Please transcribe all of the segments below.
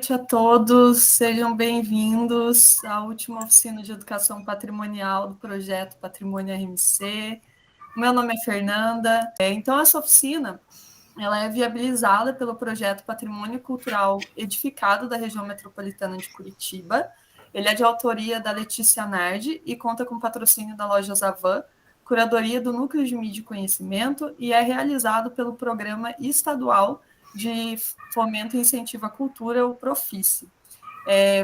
noite a todos, sejam bem-vindos à última oficina de educação patrimonial do projeto Patrimônio RMC. Meu nome é Fernanda. Então, essa oficina ela é viabilizada pelo projeto Patrimônio Cultural Edificado da região metropolitana de Curitiba. Ele é de autoria da Letícia Nardi e conta com patrocínio da Loja Zavan, curadoria do Núcleo de Mídia e Conhecimento, e é realizado pelo Programa Estadual de Fomento e Incentivo à Cultura, o Profice.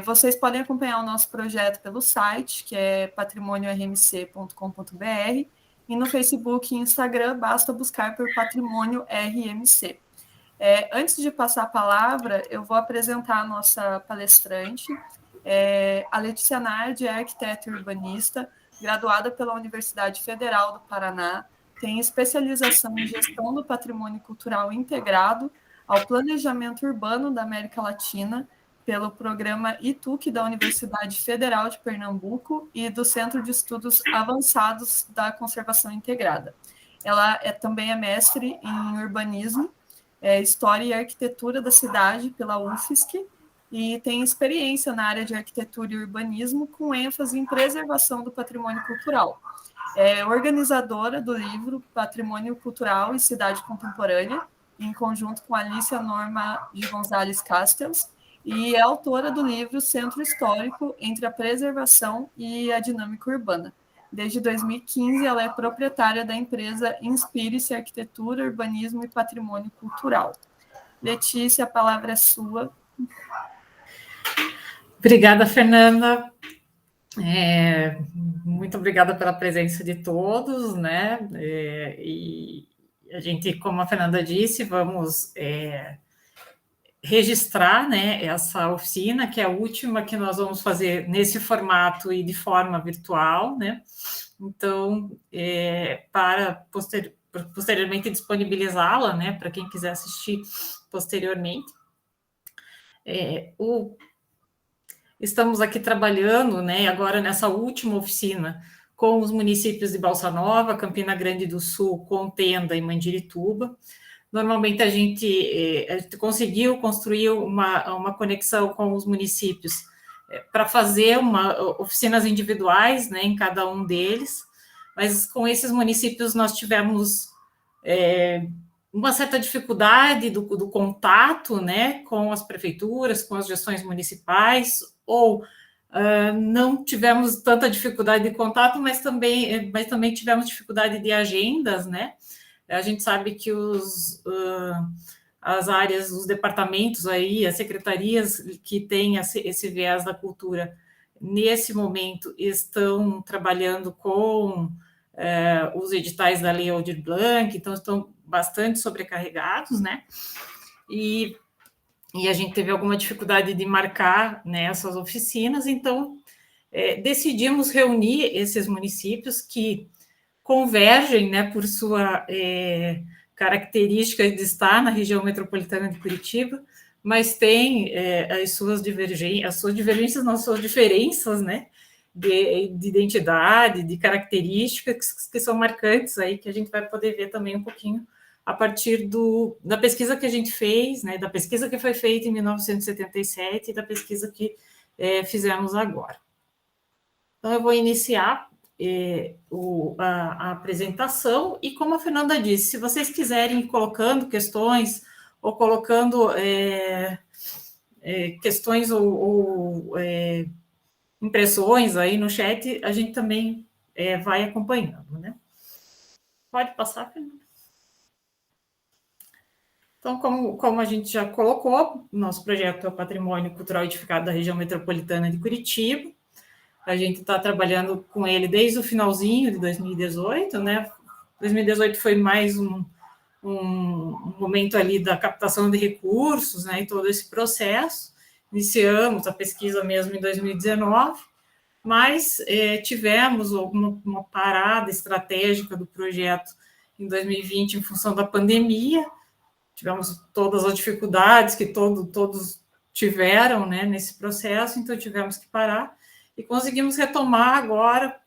Vocês podem acompanhar o nosso projeto pelo site, que é patrimoniormc.com.br, e no Facebook e Instagram basta buscar por Patrimônio RMC. Antes de passar a palavra, eu vou apresentar a nossa palestrante. A Letícia Nardi é arquiteta e urbanista, graduada pela Universidade Federal do Paraná, tem especialização em gestão do patrimônio cultural integrado ao planejamento urbano da América Latina pelo programa ITUC da Universidade Federal de Pernambuco e do Centro de Estudos Avançados da Conservação Integrada. Ela também é mestre em urbanismo, História e Arquitetura da Cidade pela UFSC e tem experiência na área de arquitetura e urbanismo com ênfase em preservação do patrimônio cultural. É organizadora do livro Patrimônio Cultural e Cidade Contemporânea, em conjunto com Alicia Norma de Gonzalez Castells, e é autora do livro Centro Histórico entre a Preservação e a Dinâmica Urbana. Desde 2015, ela é proprietária da empresa Inspire-se Arquitetura, Urbanismo e Patrimônio Cultural. Letícia, a palavra é sua. Obrigada, Fernanda. Muito obrigada pela presença de todos, né? E a gente, como a Fernanda disse, vamos registrar, né, essa oficina, que é a última que nós vamos fazer nesse formato e de forma virtual, né? Então, para posteriormente disponibilizá-la, né, para quem quiser assistir posteriormente. Estamos aqui trabalhando, né, agora nessa última oficina, com os municípios de Balsa Nova, Campina Grande do Sul, Contenda e Mandirituba. Normalmente a gente conseguiu construir uma conexão com os municípios para fazer oficinas individuais, né, em cada um deles, mas com esses municípios nós tivemos uma certa dificuldade do contato, né, com as prefeituras, com as gestões municipais, ou não tivemos tanta dificuldade de contato, mas também tivemos dificuldade de agendas, né? A gente sabe que as áreas, os departamentos aí, as secretarias que têm esse viés da cultura, nesse momento, estão trabalhando com os editais da Lei Aldir Blanc, então estão bastante sobrecarregados, né? E a gente teve alguma dificuldade de marcar, né, essas oficinas, então decidimos reunir esses municípios que convergem, né, por sua característica de estar na região metropolitana de Curitiba, mas tem as suas divergências, não, suas diferenças, né, de identidade, de características que são marcantes aí, que a gente vai poder ver também um pouquinho a partir da pesquisa que a gente fez, né, da pesquisa que foi feita em 1977 e da pesquisa que fizemos agora. Então, eu vou iniciar a apresentação, e como a Fernanda disse, se vocês quiserem ir colocando questões, ou colocando questões ou impressões aí no chat, a gente também vai acompanhando, né? Pode passar, Fernanda? Então, como a gente já colocou, nosso projeto é o Patrimônio Cultural Edificado da região metropolitana de Curitiba. A gente está trabalhando com ele desde o finalzinho de 2018, né? 2018 foi mais um momento ali da captação de recursos, né? E todo esse processo. Iniciamos a pesquisa mesmo em 2019, mas tivemos uma parada estratégica do projeto em 2020 em função da pandemia. Tivemos todas as dificuldades que todos tiveram, né, nesse processo, então tivemos que parar e conseguimos retomar agora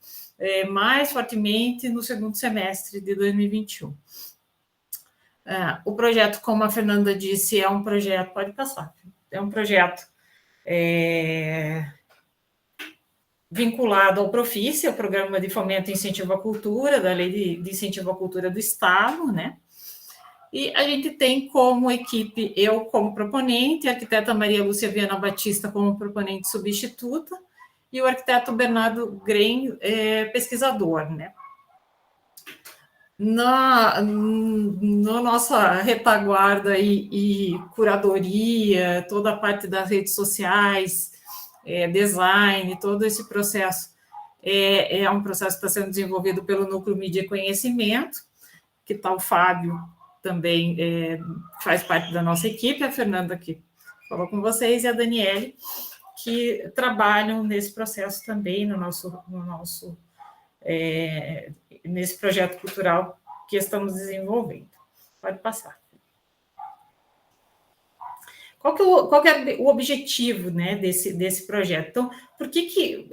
mais fortemente no segundo semestre de 2021. O projeto, como a Fernanda disse, é um projeto, pode passar, é um projeto vinculado ao Profice, o Programa de Fomento e Incentivo à Cultura, da Lei de Incentivo à Cultura do Estado, né? E a gente tem como equipe, eu como proponente, a arquiteta Maria Lúcia Viana Batista como proponente substituta, e o arquiteto Bernardo Gren, pesquisador, né? Na nossa retaguarda e curadoria, toda a parte das redes sociais, design, todo esse processo é um processo que está sendo desenvolvido pelo Núcleo Mídia e Conhecimento, que está o Fábio também faz parte da nossa equipe, a Fernanda que falou com vocês, e a Daniele, que trabalham nesse processo também nesse projeto cultural que estamos desenvolvendo. Pode passar. Qual que é o objetivo, né, desse projeto? Então, por que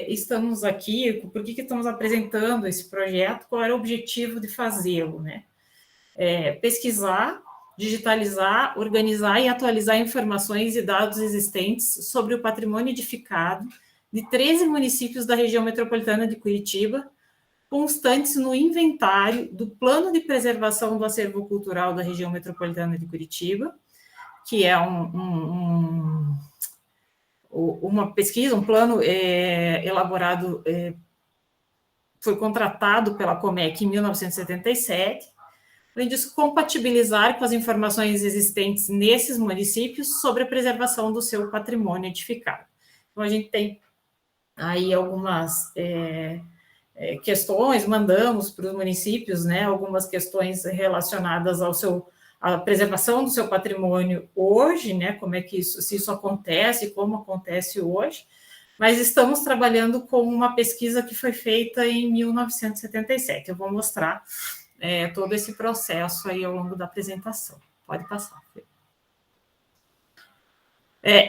estamos aqui, por que estamos apresentando esse projeto, qual era o objetivo de fazê-lo, né? Pesquisar, digitalizar, organizar e atualizar informações e dados existentes sobre o patrimônio edificado de 13 municípios da região metropolitana de Curitiba, constantes no inventário do Plano de Preservação do Acervo Cultural da região metropolitana de Curitiba, que é uma pesquisa, um plano elaborado, foi contratado pela Comec em 1977, além disso, compatibilizar com as informações existentes nesses municípios sobre a preservação do seu patrimônio edificado. Então, a gente tem aí algumas questões, mandamos para os municípios, né, algumas questões relacionadas à preservação do seu patrimônio hoje, né, como é que se isso acontece, como acontece hoje, mas estamos trabalhando com uma pesquisa que foi feita em 1977. Eu vou mostrar todo esse processo aí ao longo da apresentação. Pode passar.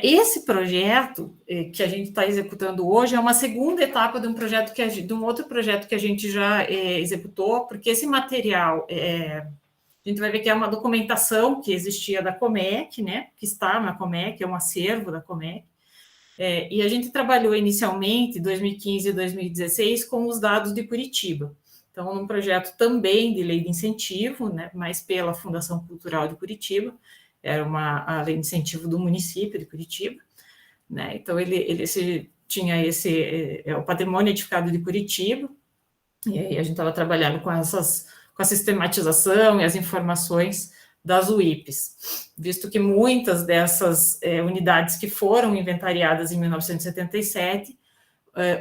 Esse projeto que a gente está executando hoje é uma segunda etapa de um outro projeto que a gente já executou, porque esse material, a gente vai ver que é uma documentação que existia da Comec, né, que está na Comec, é um acervo da Comec, e a gente trabalhou inicialmente, em 2015 e 2016, com os dados de Curitiba. Então, num projeto também de lei de incentivo, né, mas pela Fundação Cultural de Curitiba, era a lei de incentivo do município de Curitiba, né, então ele tinha o patrimônio edificado de Curitiba, e aí a gente estava trabalhando com a sistematização e as informações das UIPs, visto que muitas dessas unidades que foram inventariadas em 1977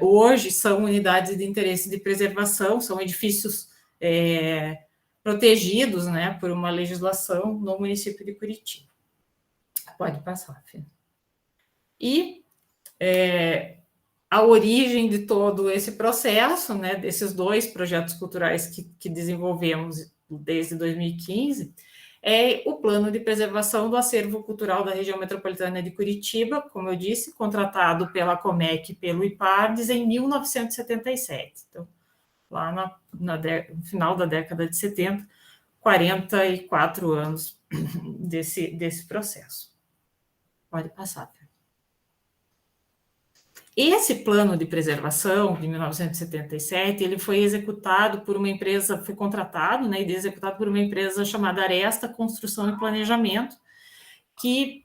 hoje são unidades de interesse de preservação, são edifícios protegidos, né, por uma legislação no município de Curitiba. Pode passar, filho. E a origem de todo esse processo, né, desses 2 projetos culturais que desenvolvemos desde 2015, é o Plano de Preservação do Acervo Cultural da região metropolitana de Curitiba, como eu disse, contratado pela Comec e pelo IPARDES em 1977. Então, lá no final da década de 70, 44 anos desse processo. Pode passar. Esse plano de preservação de 1977, ele foi executado por uma empresa, foi contratado, né, e executado por uma empresa chamada Aresta Construção e Planejamento, que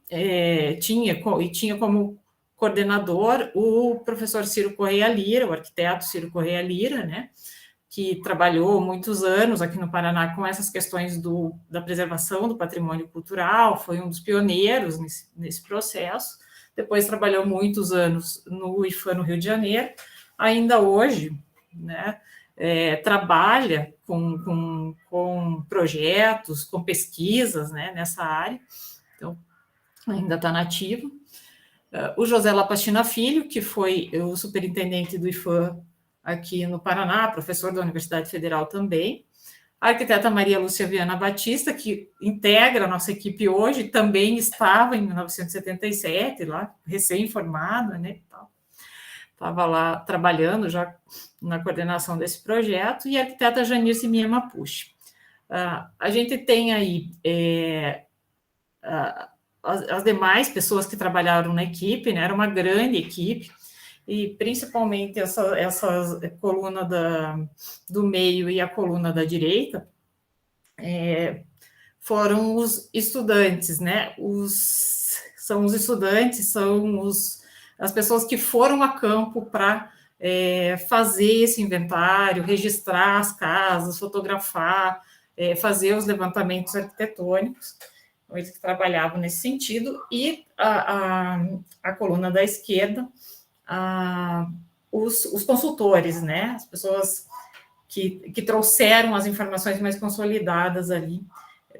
tinha como coordenador o professor Ciro Correia Lira, o arquiteto Ciro Correia Lira, né, que trabalhou muitos anos aqui no Paraná com essas questões da preservação do patrimônio cultural, foi um dos pioneiros nesse processo. Depois trabalhou muitos anos no IFAM, no Rio de Janeiro, ainda hoje, né, trabalha com projetos, com pesquisas, né, nessa área, então ainda está nativo. O José Lapastina Filho, que foi o superintendente do IFAM aqui no Paraná, professor da Universidade Federal também. A arquiteta Maria Lúcia Viana Batista, que integra a nossa equipe hoje, também estava em 1977, lá, recém-formada, né, estava lá trabalhando já na coordenação desse projeto, e a arquiteta Janice Miemapucci. A gente tem aí as demais pessoas que trabalharam na equipe, né? Era uma grande equipe, e principalmente essa coluna do meio e a coluna da direita, foram os estudantes, né? São os estudantes, são as pessoas que foram a campo para fazer esse inventário, registrar as casas, fotografar, fazer os levantamentos arquitetônicos. Então, eles trabalhavam nesse sentido, e a coluna da esquerda, os consultores, né? As pessoas que trouxeram as informações mais consolidadas ali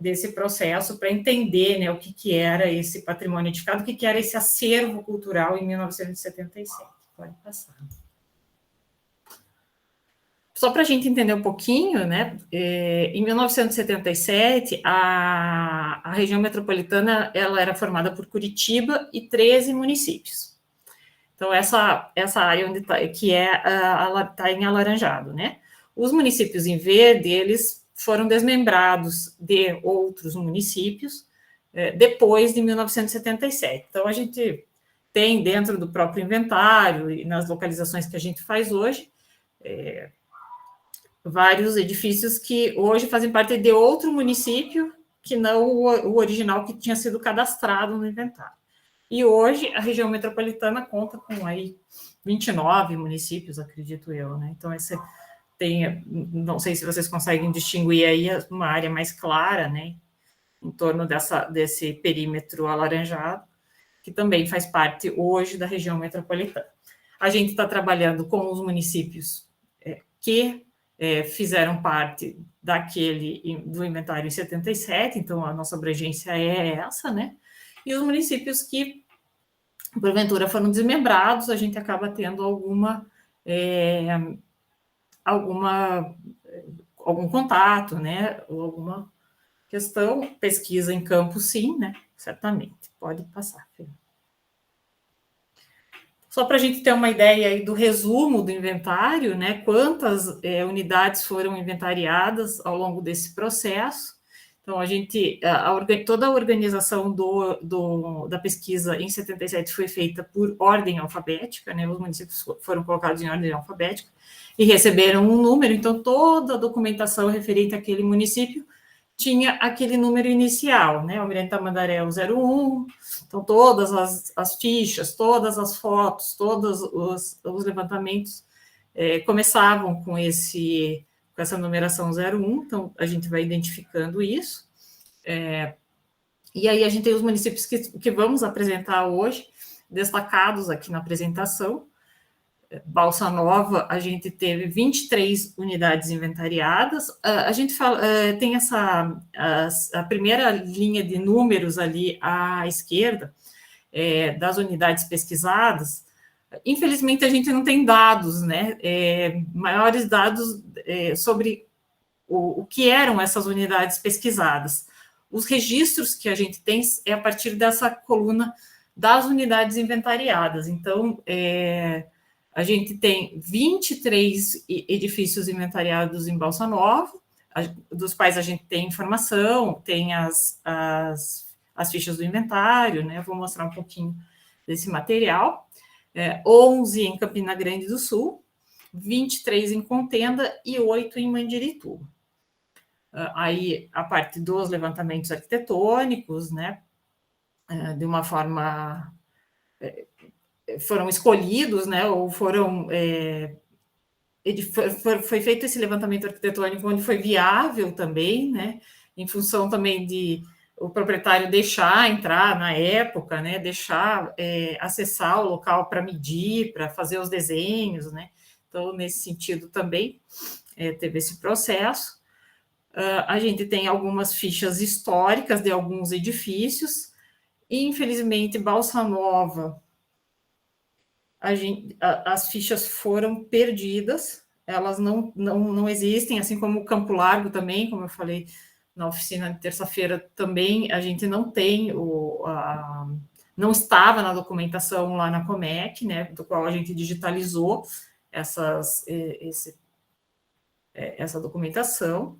desse processo para entender, né, o que era esse patrimônio edificado, o que era esse acervo cultural em 1977. Pode passar. Só para a gente entender um pouquinho, né, em 1977, a região metropolitana ela era formada por Curitiba e 13 municípios. Então, essa área onde está, que está em alaranjado, né? Os municípios em verde, eles foram desmembrados de outros municípios depois de 1977. Então, a gente tem dentro do próprio inventário e nas localizações que a gente faz hoje, vários edifícios que hoje fazem parte de outro município que não o original que tinha sido cadastrado no inventário. E hoje a região metropolitana conta com aí 29 municípios, acredito eu, né? Então, esse tem, não sei se vocês conseguem distinguir aí uma área mais clara, né? Em torno desse perímetro alaranjado, que também faz parte hoje da região metropolitana. A gente está trabalhando com os municípios que fizeram parte do inventário em 77, então a nossa abrangência é essa, né? E os municípios que, porventura, foram desmembrados, a gente acaba tendo algum contato, né? Ou alguma questão, pesquisa em campo, sim, né? Certamente. Pode passar, Fê. Só para a gente ter uma ideia aí do resumo do inventário, né? Quantas unidades foram inventariadas ao longo desse processo. Então, toda a organização da pesquisa em 77 foi feita por ordem alfabética, né? Os municípios foram colocados em ordem alfabética e receberam um número, então toda a documentação referente àquele município tinha aquele número inicial, né? Almirante Tamandaré 01, então todas as fichas, todas as fotos, todos os levantamentos começavam com essa numeração 01, então a gente vai identificando isso. E aí a gente tem os municípios que vamos apresentar hoje, destacados aqui na apresentação. Balsa Nova, a gente teve 23 unidades inventariadas. A gente tem a primeira linha de números ali à esquerda, das unidades pesquisadas. Infelizmente, a gente não tem dados, né? Maiores dados sobre o que eram essas unidades pesquisadas. Os registros que a gente tem é a partir dessa coluna das unidades inventariadas. Então, a gente tem 23 edifícios inventariados em Balsa Nova, dos quais a gente tem informação, tem as fichas do inventário, né? Vou mostrar um pouquinho desse material. 11 em Campina Grande do Sul, 23 em Contenda e 8 em Mandirituba. Aí, a parte dos levantamentos arquitetônicos, né? De uma forma... foram escolhidos, né, ou foi feito esse levantamento arquitetônico onde foi viável também, né, em função também de o proprietário deixar entrar na época, né, deixar acessar o local para medir, para fazer os desenhos, né, então, nesse sentido também teve esse processo. A gente tem algumas fichas históricas de alguns edifícios, e, infelizmente, Balsa Nova, as fichas foram perdidas, elas não existem, assim como o Campo Largo também, como eu falei na oficina de terça-feira, também a gente não tem, não estava na documentação lá na Comec, né, do qual a gente digitalizou essa documentação.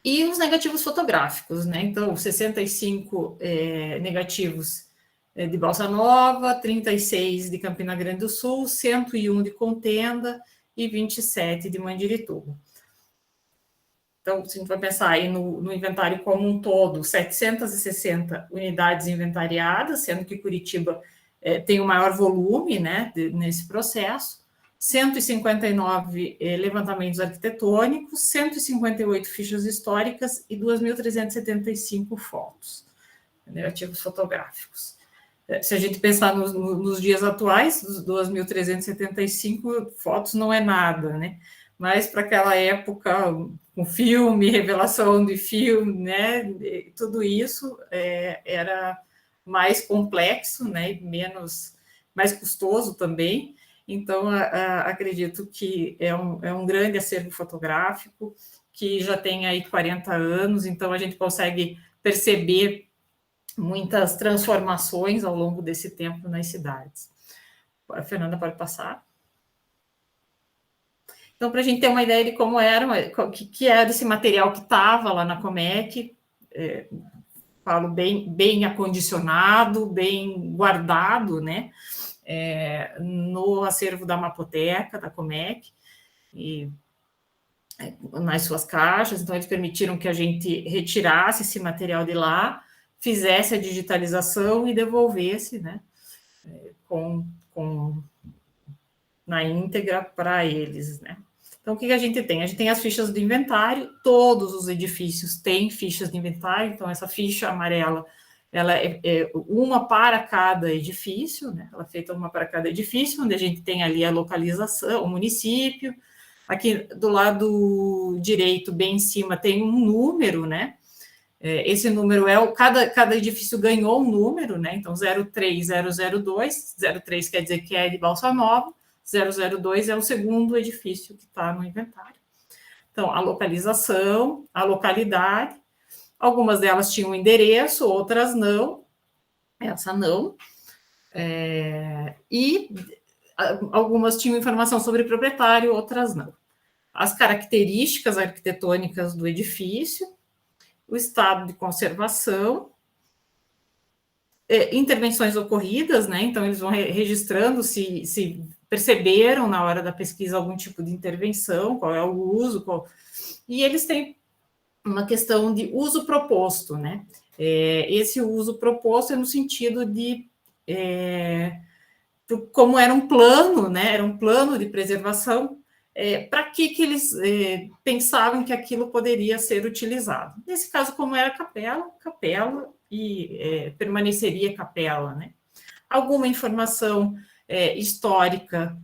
E os negativos fotográficos, né? Então, 65 negativos de Balsa Nova, 36 de Campina Grande do Sul, 101 de Contenda e 27 de Mandirituba. Então, se a gente vai pensar aí no inventário como um todo, 760 unidades inventariadas, sendo que Curitiba tem o maior volume, né, nesse processo, 159 levantamentos arquitetônicos, 158 fichas históricas e 2.375 fotos, negativos fotográficos. Se a gente pensar nos dias atuais, 2.375 fotos não é nada, né? Mas para aquela época, com filme, revelação de filme, né? Tudo isso era mais complexo, né? Mais custoso também. Então, acredito que é um grande acervo fotográfico, que já tem aí 40 anos, então a gente consegue perceber muitas transformações ao longo desse tempo nas cidades. A Fernanda pode passar. Então, para a gente ter uma ideia de como era, que era esse material que estava lá na Comec, falo bem acondicionado, bem guardado, né? No acervo da Mapoteca, da Comec, e nas suas caixas. Então, eles permitiram que a gente retirasse esse material de lá, fizesse a digitalização e devolvesse, né, na íntegra para eles, né. Então, o que a gente tem? A gente tem as fichas de inventário, todos os edifícios têm fichas de inventário, então essa ficha amarela, ela é uma para cada edifício, né, ela é feita uma para cada edifício, onde a gente tem ali a localização, o município. Aqui do lado direito, bem em cima, tem um número, né? Esse número cada edifício ganhou um número, né? Então, 03002, 03 quer dizer que é de Balsa Nova, 002 é o segundo edifício que está no inventário. Então, a localização, a localidade, algumas delas tinham endereço, outras não, essa não, e algumas tinham informação sobre proprietário, outras não. As características arquitetônicas do edifício, o estado de conservação, intervenções ocorridas, né? Então, eles vão registrando se perceberam na hora da pesquisa algum tipo de intervenção, qual é o uso, e eles têm uma questão de uso proposto, né? Esse uso proposto é no sentido de como era um plano, né? Era um plano de preservação. Para que eles pensavam que aquilo poderia ser utilizado. Nesse caso, como era capela e permaneceria capela, né? Alguma informação histórica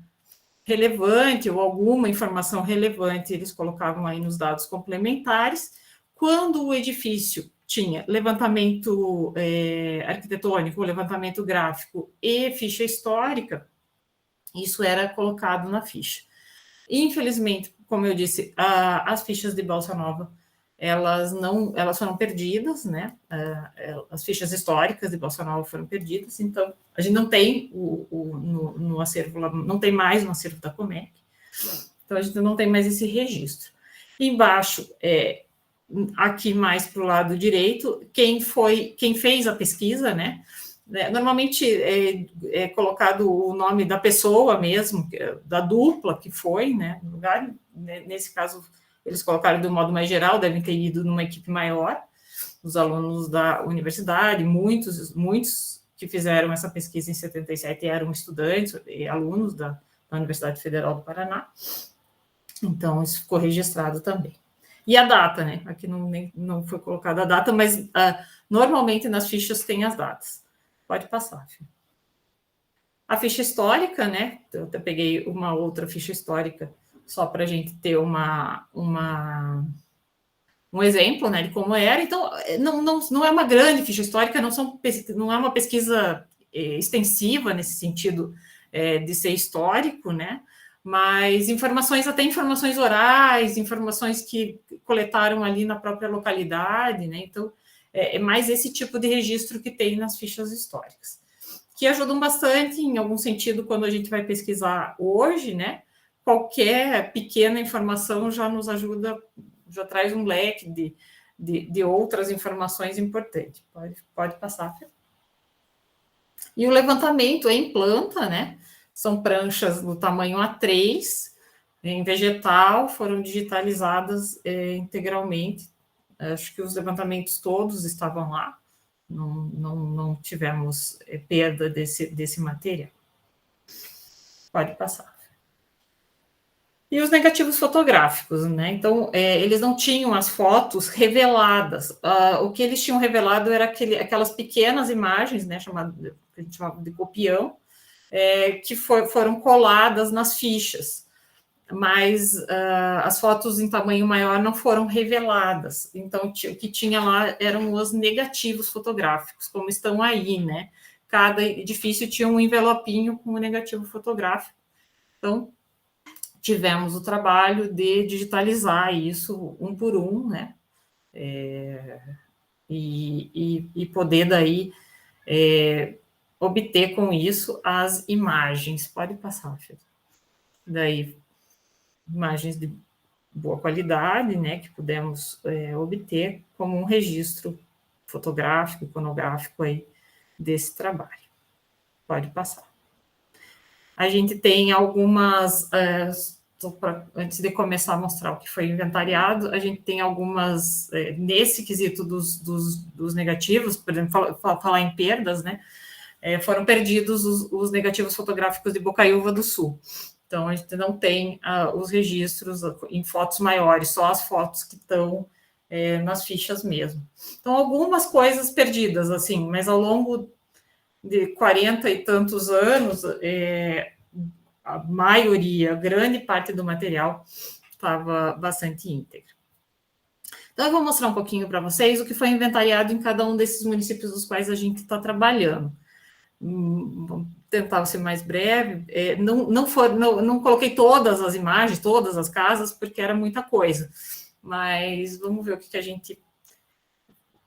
relevante ou alguma informação relevante eles colocavam aí nos dados complementares. Quando o edifício tinha levantamento arquitetônico, levantamento gráfico e ficha histórica, isso era colocado na ficha. Infelizmente, como eu disse, as fichas de Balsa Nova, elas foram perdidas, né? As fichas históricas de Balsa Nova foram perdidas, então a gente não tem no acervo, não tem mais no acervo da Comec, então a gente não tem mais esse registro. Embaixo, aqui mais para o lado direito, quem fez a pesquisa, né? Normalmente é colocado o nome da pessoa mesmo, da dupla que foi, né, no lugar. Nesse caso, eles colocaram de um modo mais geral, devem ter ido numa equipe maior, os alunos da universidade, muitos que fizeram essa pesquisa em 77 eram estudantes e alunos da Universidade Federal do Paraná, então isso ficou registrado também. E a data, né, aqui não foi colocada a data, mas normalmente nas fichas tem as datas. Pode passar, filho. A ficha histórica, né? Eu até peguei uma outra ficha histórica só para a gente ter um exemplo, né, de como era. Então, não é uma grande ficha histórica, não é uma pesquisa extensiva nesse sentido de ser histórico, né? Mas até informações orais, informações que coletaram ali na própria localidade, né? Então, é mais esse tipo de registro que tem nas fichas históricas, que ajudam bastante, em algum sentido, quando a gente vai pesquisar hoje, né? Qualquer pequena informação já nos ajuda já traz um leque de outras informações importantes. Pode passar. E o levantamento é em planta, né? São pranchas do tamanho A3, em vegetal, foram digitalizadas integralmente. Acho que os levantamentos todos estavam lá, não tivemos perda desse material. Pode passar. E os negativos fotográficos, né? Então, eles não tinham as fotos reveladas. O que eles tinham revelado era aquelas pequenas imagens, né? Que a gente chamava de copião, que foram coladas nas fichas. Mas as fotos em tamanho maior não foram reveladas. Então, o que tinha lá eram os negativos fotográficos, como estão aí, né? Cada edifício tinha um envelopinho com o negativo fotográfico. Então, tivemos o trabalho de digitalizar isso um por um, né? E poder daí obter com isso as imagens. Pode passar, Fê. Daí, imagens de boa qualidade, né? Que pudemos obter como um registro fotográfico, iconográfico aí desse trabalho. Pode passar. A gente tem algumas... antes de começar a mostrar o que foi inventariado, a gente tem algumas, nesse quesito dos negativos, por exemplo, falar em perdas, né? Foram perdidos os negativos fotográficos de Bocaiúva do Sul. Então, a gente não tem os registros em fotos maiores, só as fotos que estão nas fichas mesmo. Então, algumas coisas perdidas, assim, mas ao longo de 40 e tantos anos, a maioria, grande parte do material estava bastante íntegro. Então, eu vou mostrar um pouquinho para vocês o que foi inventariado em cada um desses municípios dos quais a gente está trabalhando. Vou tentar ser mais breve. Não coloquei todas as imagens, todas as casas, porque era muita coisa. Mas vamos ver o que a gente...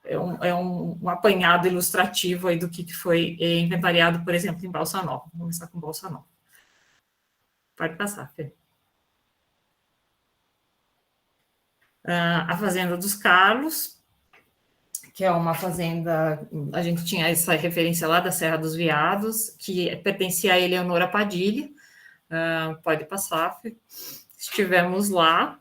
É um apanhado ilustrativo aí do que foi inventariado, por exemplo, em Balsa Nova. Vamos começar com Balsa Nova. Pode passar, Fê. A Fazenda dos Carlos, que é uma fazenda, a gente tinha essa referência lá da Serra dos Veados, que pertencia a Eleonora Padilha. Pode passar, Fê. Estivemos lá.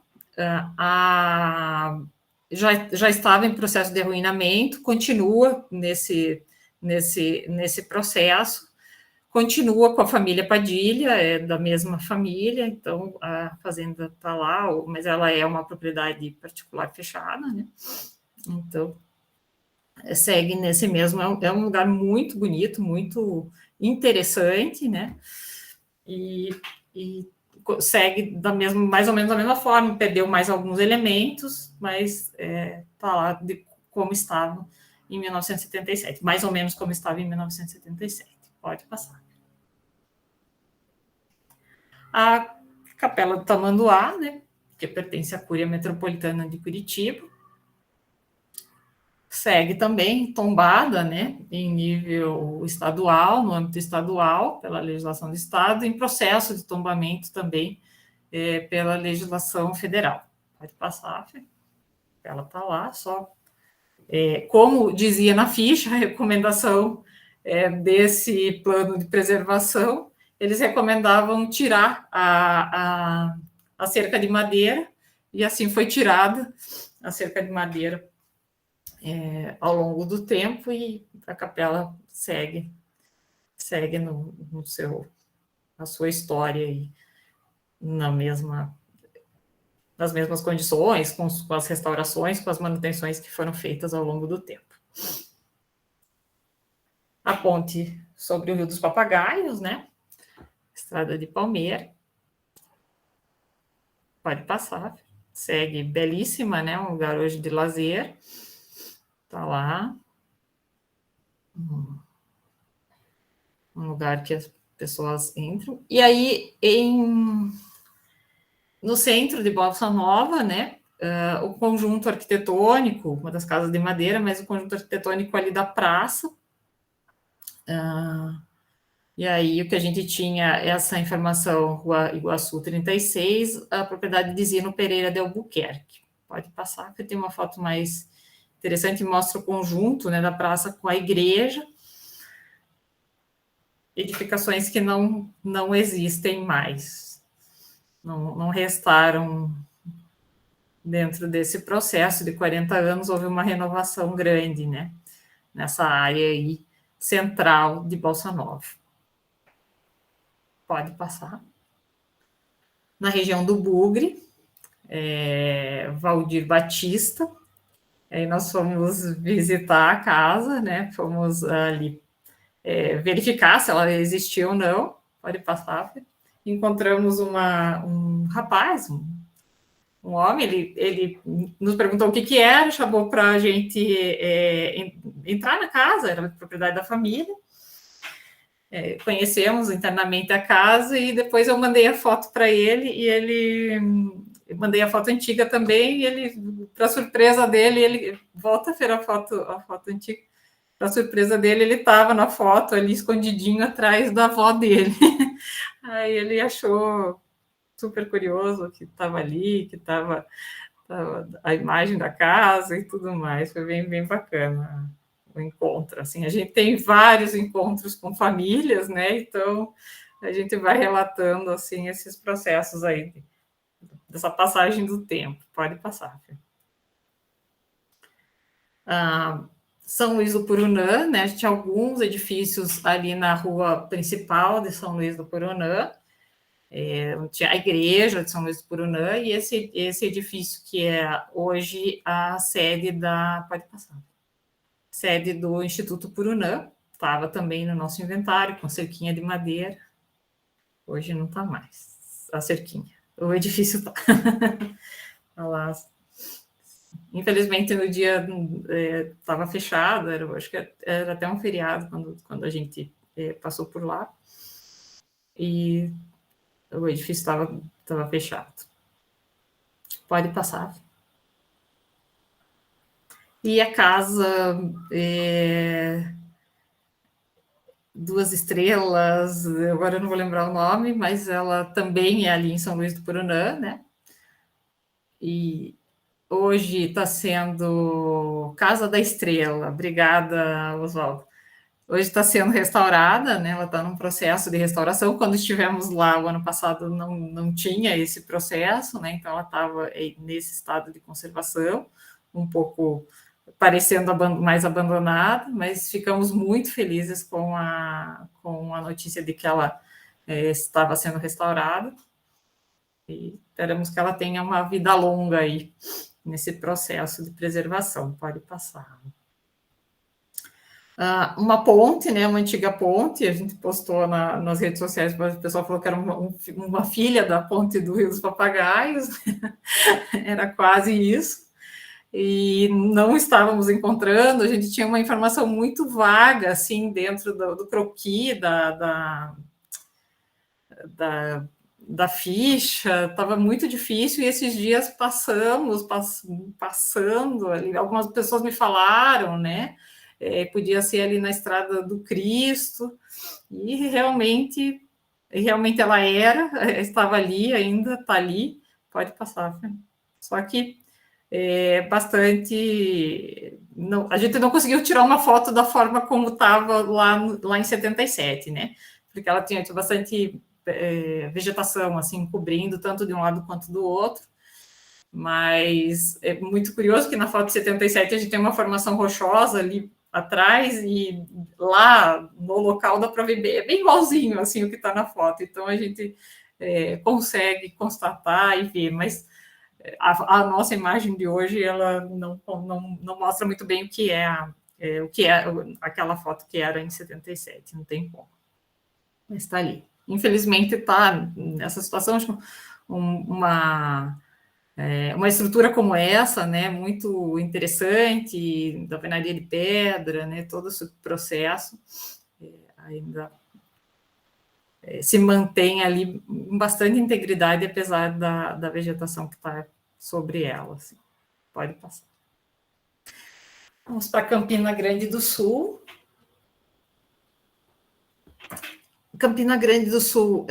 Já estava em processo de arruinamento, continua nesse processo, continua com a família Padilha, é da mesma família, então a fazenda está lá, mas ela é uma propriedade particular fechada, né? Então, segue nesse mesmo, é um lugar muito bonito, muito interessante, né? E segue mais ou menos da mesma forma, perdeu mais alguns elementos, mas está lá como estava em 1977, mais ou menos como estava em 1977. Pode passar. A Capela do Tamanduá, né, que pertence à Cúria Metropolitana de Curitiba, segue também tombada, né, em nível estadual, no âmbito estadual, pela legislação do Estado, em processo de tombamento também pela legislação federal. Pode passar, Fê. Ela está lá, só... como dizia na ficha, a recomendação desse plano de preservação, eles recomendavam tirar a cerca de madeira, e assim foi tirada a cerca de madeira ao longo do tempo, e a capela segue a sua história aí, nas mesmas condições, com as restaurações, com as manutenções que foram feitas ao longo do tempo. A ponte sobre o Rio dos Papagaios, né? Estrada de Palmeira. Pode passar. Segue belíssima, né? Um lugar hoje de lazer. Está lá. Um lugar que as pessoas entram. E aí, no centro de Balsa Nova, né? O conjunto arquitetônico, uma das casas de madeira, mas o conjunto arquitetônico ali da praça. E aí, o que a gente tinha, essa informação, Rua Iguaçu 36, a propriedade de Zino Pereira de Albuquerque. Pode passar, porque tem uma foto mais interessante, mostra o conjunto, né, da praça com a igreja. Edificações que não existem mais, não restaram dentro desse processo de 40 anos, houve uma renovação grande, né, nessa área aí central de Bolsa Nova. Pode passar. Na região do Bugre, Valdir Batista, aí nós fomos visitar a casa, né, fomos ali verificar se ela existia ou não. Pode passar. Encontramos um rapaz, um homem, ele nos perguntou o que era, chamou para a gente entrar na casa, era propriedade da família. Conhecemos internamente a casa e depois eu mandei a foto para ele e eu mandei a foto antiga também e ele, para surpresa dele, ele volta a ver a foto antiga. Para surpresa dele, ele estava na foto ali escondidinho atrás da avó dele. Aí ele achou super curioso que estava ali, que estava a imagem da casa e tudo mais. Foi bem bacana o encontro. Assim, a gente tem vários encontros com famílias, né? Então a gente vai relatando assim esses processos aí dessa passagem do tempo. Pode passar. São Luís do Purunã, né? Tinha alguns edifícios ali na rua principal de São Luís do Purunã. Tinha a igreja de São Luís do Purunã e esse edifício que é hoje a sede pode passar, sede do Instituto Purunã, estava também no nosso inventário, com cerquinha de madeira. Hoje não está mais a cerquinha. O edifício está lá. Infelizmente, no dia estava fechado, acho que era até um feriado quando a gente passou por lá. E o edifício estava fechado. Pode passar. E a casa Duas Estrelas, agora eu não vou lembrar o nome, mas ela também é ali em São Luís do Purunã, né? E hoje está sendo Casa da Estrela. Obrigada, Oswaldo. Hoje está sendo restaurada, né? Ela está num processo de restauração. Quando estivemos lá o ano passado não tinha esse processo, né? Então ela estava nesse estado de conservação, um pouco parecendo mais abandonada, mas ficamos muito felizes com a notícia de que ela estava sendo restaurada e esperamos que ela tenha uma vida longa aí nesse processo de preservação. Pode passar. Uma ponte, né, uma antiga ponte, a gente postou nas redes sociais, o pessoal falou que era uma filha da ponte do Rio dos Papagaios, era quase isso, e não estávamos encontrando, a gente tinha uma informação muito vaga, assim, dentro do croquis da ficha, estava muito difícil, e esses dias passando ali, algumas pessoas me falaram, né, podia ser ali na Estrada do Cristo, e realmente ela estava ali, ainda está ali, pode passar. Só que bastante... Não, a gente não conseguiu tirar uma foto da forma como estava lá em 77, né? Porque ela tinha bastante vegetação, assim, cobrindo tanto de um lado quanto do outro, mas é muito curioso que na foto de 77 a gente tem uma formação rochosa ali atrás e lá no local dá para ver bem igualzinho assim o que está na foto, então a gente consegue constatar e ver, mas a nossa imagem de hoje ela não mostra muito bem o que é aquela foto que era em 77, não tem como, mas está ali. Infelizmente está nessa situação, uma estrutura como essa, né, muito interessante, da alvenaria de pedra, né, todo esse processo ainda se mantém ali com bastante integridade, apesar da vegetação que está sobre ela. Assim. Pode passar. Vamos para Campina Grande do Sul. Campina Grande do Sul,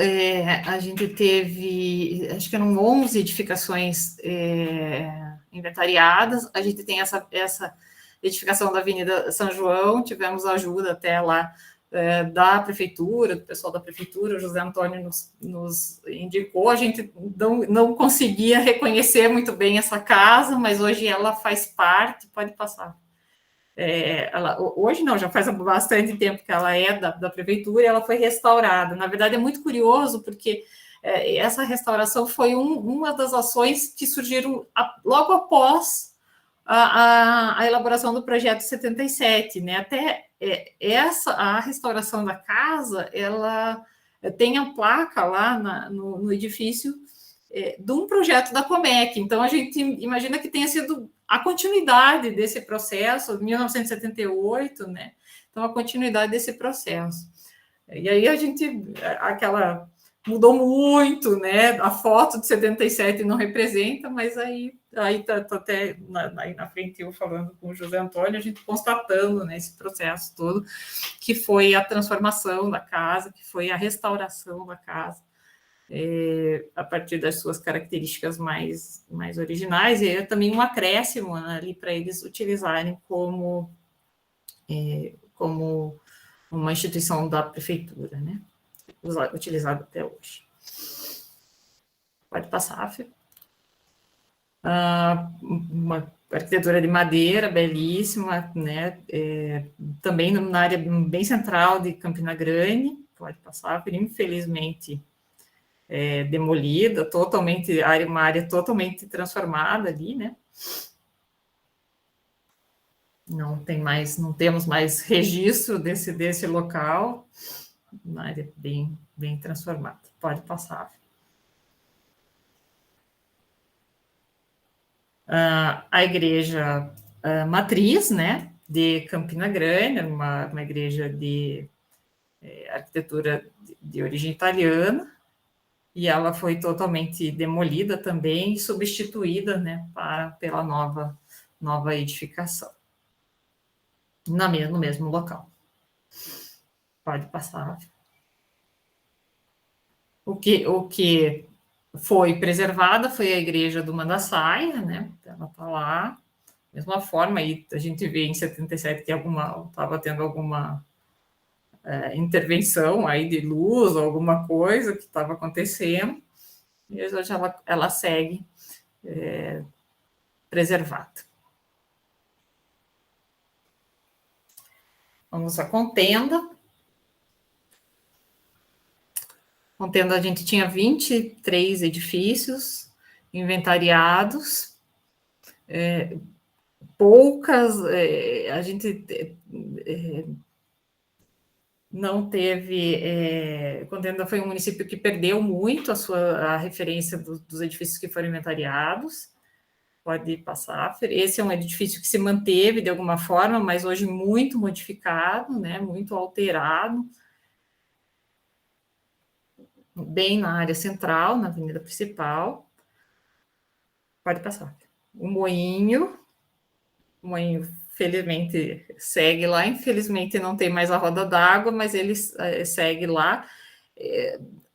a gente teve, acho que eram 11 edificações inventariadas. A gente tem essa edificação da Avenida São João, tivemos ajuda até lá da prefeitura, do pessoal da prefeitura, o José Antônio nos indicou, a gente não conseguia reconhecer muito bem essa casa, mas hoje ela faz parte, pode passar. Hoje não, já faz bastante tempo que ela é da prefeitura e ela foi restaurada. Na verdade, é muito curioso, porque essa restauração foi uma das ações que surgiram logo após a elaboração do projeto 77, né? Até a restauração da casa, ela tem a placa lá no edifício de um projeto da Comec. Então, a gente imagina que tenha sido a continuidade desse processo, 1978, né? Então, a continuidade desse processo. E aí mudou muito, né? A foto de 77 não representa, mas aí tá até aí na frente eu falando com o José Antônio, a gente constatando, né, esse processo todo, que foi a transformação da casa, que foi a restauração da casa, a partir das suas características mais originais, e também um acréscimo, né, ali para eles utilizarem como uma instituição da prefeitura, né? Utilizado até hoje. Pode passar, Fê. Uma arquitetura de madeira belíssima, né? Também na área bem central de Campina Grande. Pode passar, Fê. Infelizmente demolida, totalmente, uma área totalmente transformada ali, né? Não temos mais registro desse local. Uma área bem transformada. Pode passar. A igreja matriz, né, de Campina Grande, uma igreja de arquitetura de origem italiana, e ela foi totalmente demolida também e substituída, né, pela nova edificação, no mesmo local. Pode passar. O que foi preservada foi a igreja do Mandaçaia, né? Ela está lá. Da mesma forma, aí a gente vê em 77 que estava tendo alguma intervenção aí de luz, alguma coisa que estava acontecendo, e hoje ela segue preservada. Vamos à contenda. Contenda, a gente tinha 23 edifícios inventariados, poucas, a gente não teve. Contenda foi um município que perdeu muito a referência dos edifícios que foram inventariados. Pode passar. Esse é um edifício que se manteve de alguma forma, mas hoje muito modificado, né, muito alterado, bem na área central, na avenida principal. Pode passar. O moinho, felizmente, segue lá. Infelizmente, não tem mais a roda d'água, mas ele segue lá.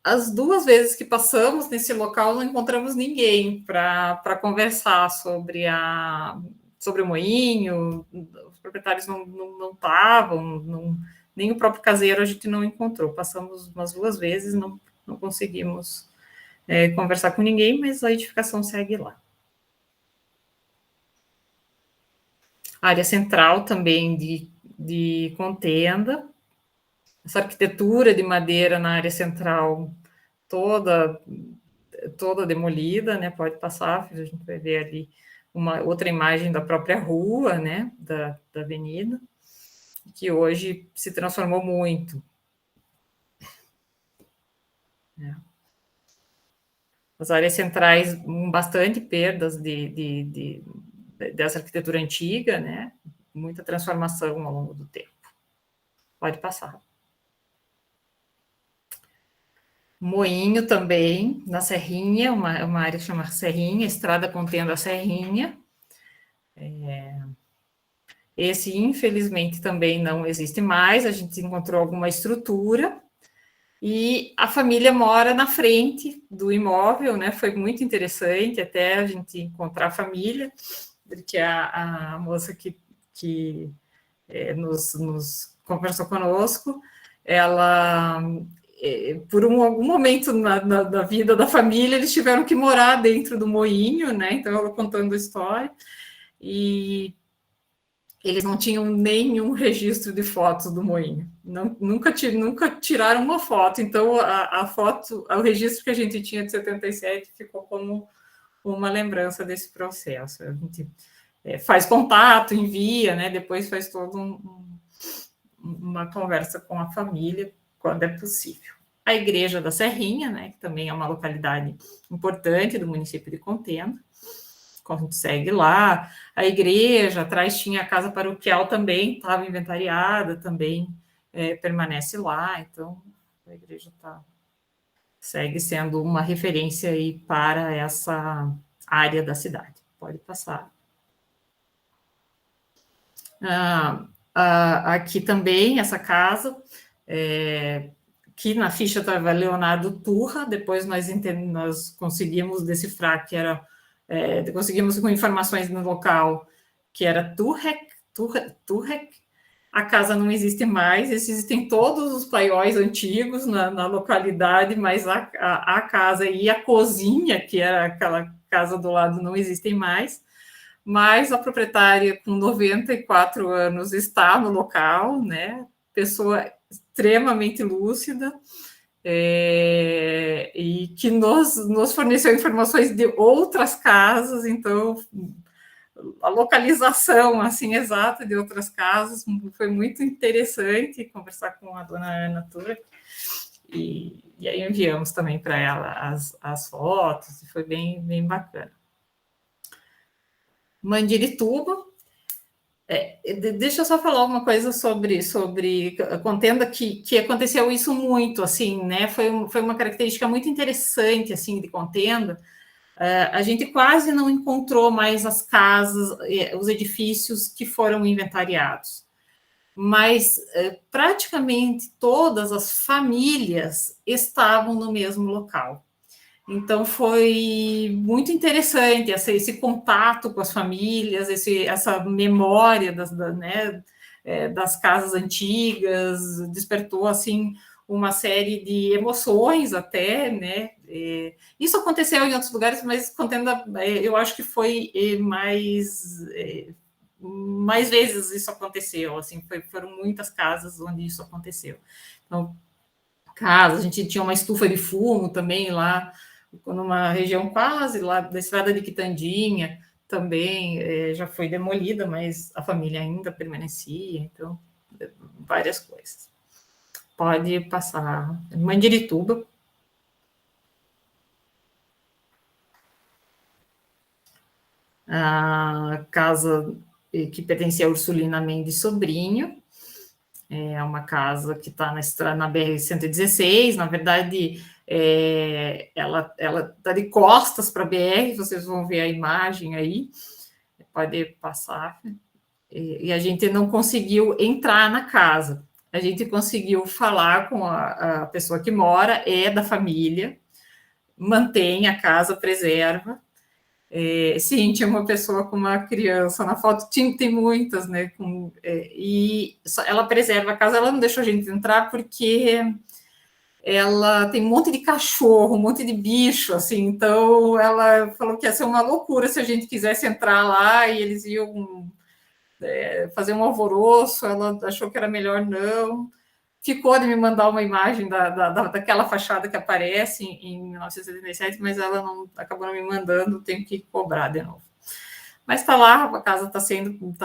As 2 vezes que passamos nesse local, não encontramos ninguém para conversar sobre o moinho. Os proprietários não estavam, nem o próprio caseiro a gente não encontrou. Passamos umas 2 vezes, não conseguimos conversar com ninguém, mas a edificação segue lá. A área central também de contenda, essa arquitetura de madeira na área central toda demolida, né? Pode passar, a gente vai ver ali uma outra imagem da própria rua, né? Da avenida, que hoje se transformou muito. As áreas centrais, bastante perdas dessa arquitetura antiga, né? Muita transformação ao longo do tempo. Pode passar. Moinho também, na Serrinha, uma área que chama Serrinha, estrada contendo a Serrinha. Esse, infelizmente, também não existe mais, a gente encontrou alguma estrutura, E a família mora na frente do imóvel, né? Foi muito interessante até a gente encontrar a família, porque a moça que nos conversou conosco, ela, por algum momento na vida da família, eles tiveram que morar dentro do moinho, né? Então, ela contando a história, e eles não tinham nenhum registro de fotos do moinho. Nunca tiraram uma foto. Então, a foto, o registro que a gente tinha de 77 ficou como uma lembrança desse processo. A gente faz contato, envia, né? Depois faz toda uma conversa com a família, quando é possível. A Igreja da Serrinha, né? Que também é uma localidade importante do município de Contenda. A gente segue lá. A igreja, atrás tinha a casa paroquial também, estava inventariada, também permanece lá. Então, a igreja segue sendo uma referência aí para essa área da cidade. Pode passar. Aqui também, essa casa, que na ficha estava Leonardo Turra, depois nós conseguimos decifrar que era, conseguimos com informações no local, que era Turrek. A casa não existe mais, existem todos os paióis antigos na localidade, mas a casa e a cozinha, que era aquela casa do lado, não existem mais. Mas a proprietária, com 94 anos, está no local, né? Pessoa extremamente lúcida, e que nos forneceu informações de outras casas, então a localização assim exata de outras casas foi muito interessante conversar com a dona Ana Tura, e aí enviamos também para ela as fotos, e foi bem bacana. Mandirituba. Deixa eu só falar uma coisa sobre a Contenda, que aconteceu isso muito, assim, né? Foi uma característica muito interessante, assim, de Contenda. A gente quase não encontrou mais as casas, os edifícios que foram inventariados, mas praticamente todas as famílias estavam no mesmo local. Então, foi muito interessante esse contato com as famílias, essa memória das casas antigas, despertou, assim, uma série de emoções até, né? Isso aconteceu em outros lugares, mas Contenda, eu acho que foi mais vezes isso aconteceu, assim, foram muitas casas onde isso aconteceu. Então, a gente tinha uma estufa de fumo também lá, numa região quase lá da estrada de Quitandinha, também já foi demolida, mas a família ainda permanecia, então, várias coisas. Pode passar. Mandirituba. A casa que pertencia a Ursulina Mendes Sobrinho, é uma casa que está na BR-116, na verdade, ela está de costas para a BR, vocês vão ver a imagem aí, pode passar. E a gente não conseguiu entrar na casa, a gente conseguiu falar com a pessoa que mora, é da família, mantém a casa, preserva. Sim, tinha uma pessoa com uma criança na foto, tem muitas, né? E ela preserva a casa, ela não deixou a gente entrar porque ela tem um monte de cachorro, um monte de bicho, assim, então ela falou que ia ser uma loucura se a gente quisesse entrar lá e eles iam fazer um alvoroço, ela achou que era melhor não. Ficou de me mandar uma imagem daquela fachada que aparece em 1977, mas ela acabou não me mandando, tenho que cobrar de novo. Mas está lá, a casa está sendo...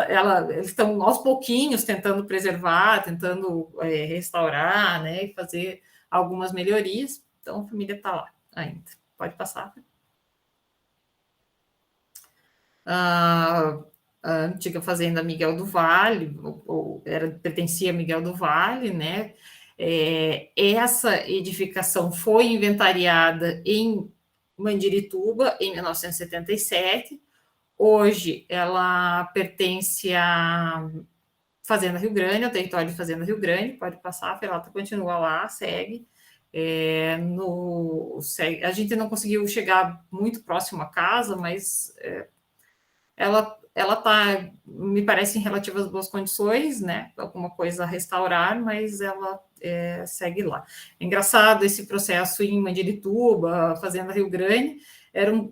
eles estão aos pouquinhos tentando preservar, tentando restaurar, né, e fazer algumas melhorias. Então, a família está lá ainda. Pode passar. A antiga fazenda Miguel do Vale, pertencia a Miguel do Vale, né? Essa edificação foi inventariada em Mandirituba em 1977. Hoje ela pertence à Fazenda Rio Grande, ao território de Fazenda Rio Grande, pode passar, a Feralta continua lá, segue. A gente não conseguiu chegar muito próximo à casa, mas ela está, me parece, em relativas boas condições, né? Alguma coisa a restaurar, mas ela segue lá. É engraçado esse processo em Mandirituba, Fazenda Rio Grande, eram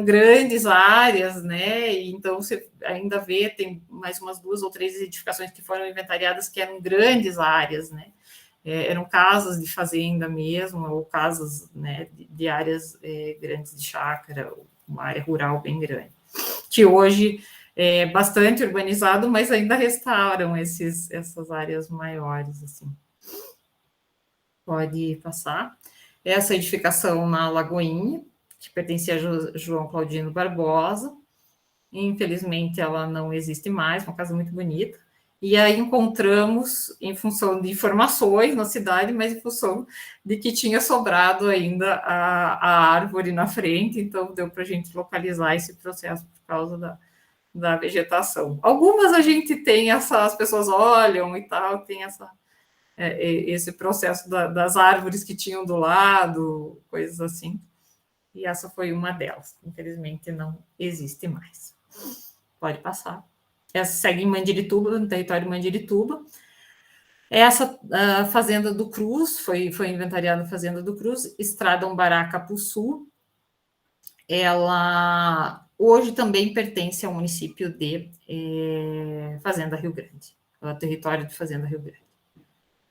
grandes áreas, né? E então você ainda vê, tem mais umas 2 ou 3 edificações que foram inventariadas que eram grandes áreas, né? Eram casas de fazenda mesmo, ou casas, né, de áreas grandes de chácara, uma área rural bem grande, que hoje é bastante urbanizado, mas ainda restauram essas áreas maiores, assim. Pode passar. Essa edificação na Lagoinha, que pertencia a João Claudino Barbosa, infelizmente ela não existe mais, uma casa muito bonita. E aí encontramos, em função de informações na cidade, mas em função de que tinha sobrado ainda a árvore na frente, então deu para a gente localizar esse processo por causa da vegetação. Algumas a gente tem as pessoas olham e tal, tem esse processo das árvores que tinham do lado, coisas assim. E essa foi uma delas. Infelizmente não existe mais. Pode passar. Essa segue em Mandirituba, no território de Mandirituba. Essa Fazenda do Cruz, foi inventariada a Fazenda do Cruz, Estrada Umbará Capuçu. Ela hoje também pertence ao município de Fazenda Rio Grande, ao território de Fazenda Rio Grande.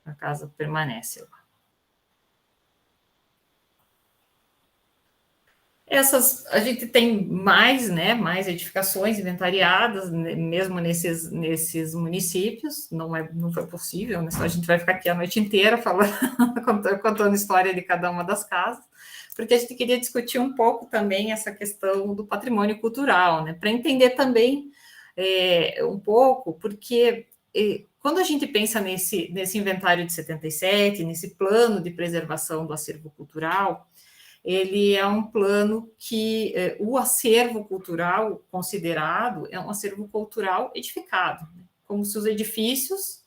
A casa permanece lá. A gente tem mais, né, mais edificações inventariadas, mesmo nesses municípios, não foi possível, né? A gente vai ficar aqui a noite inteira falando, contando a história de cada uma das casas, porque a gente queria discutir um pouco também essa questão do patrimônio cultural, né, para entender também um pouco, porque quando a gente pensa nesse inventário de 77, nesse plano de preservação do acervo cultural, ele é um plano que o acervo cultural considerado é um acervo cultural edificado, né? Como os edifícios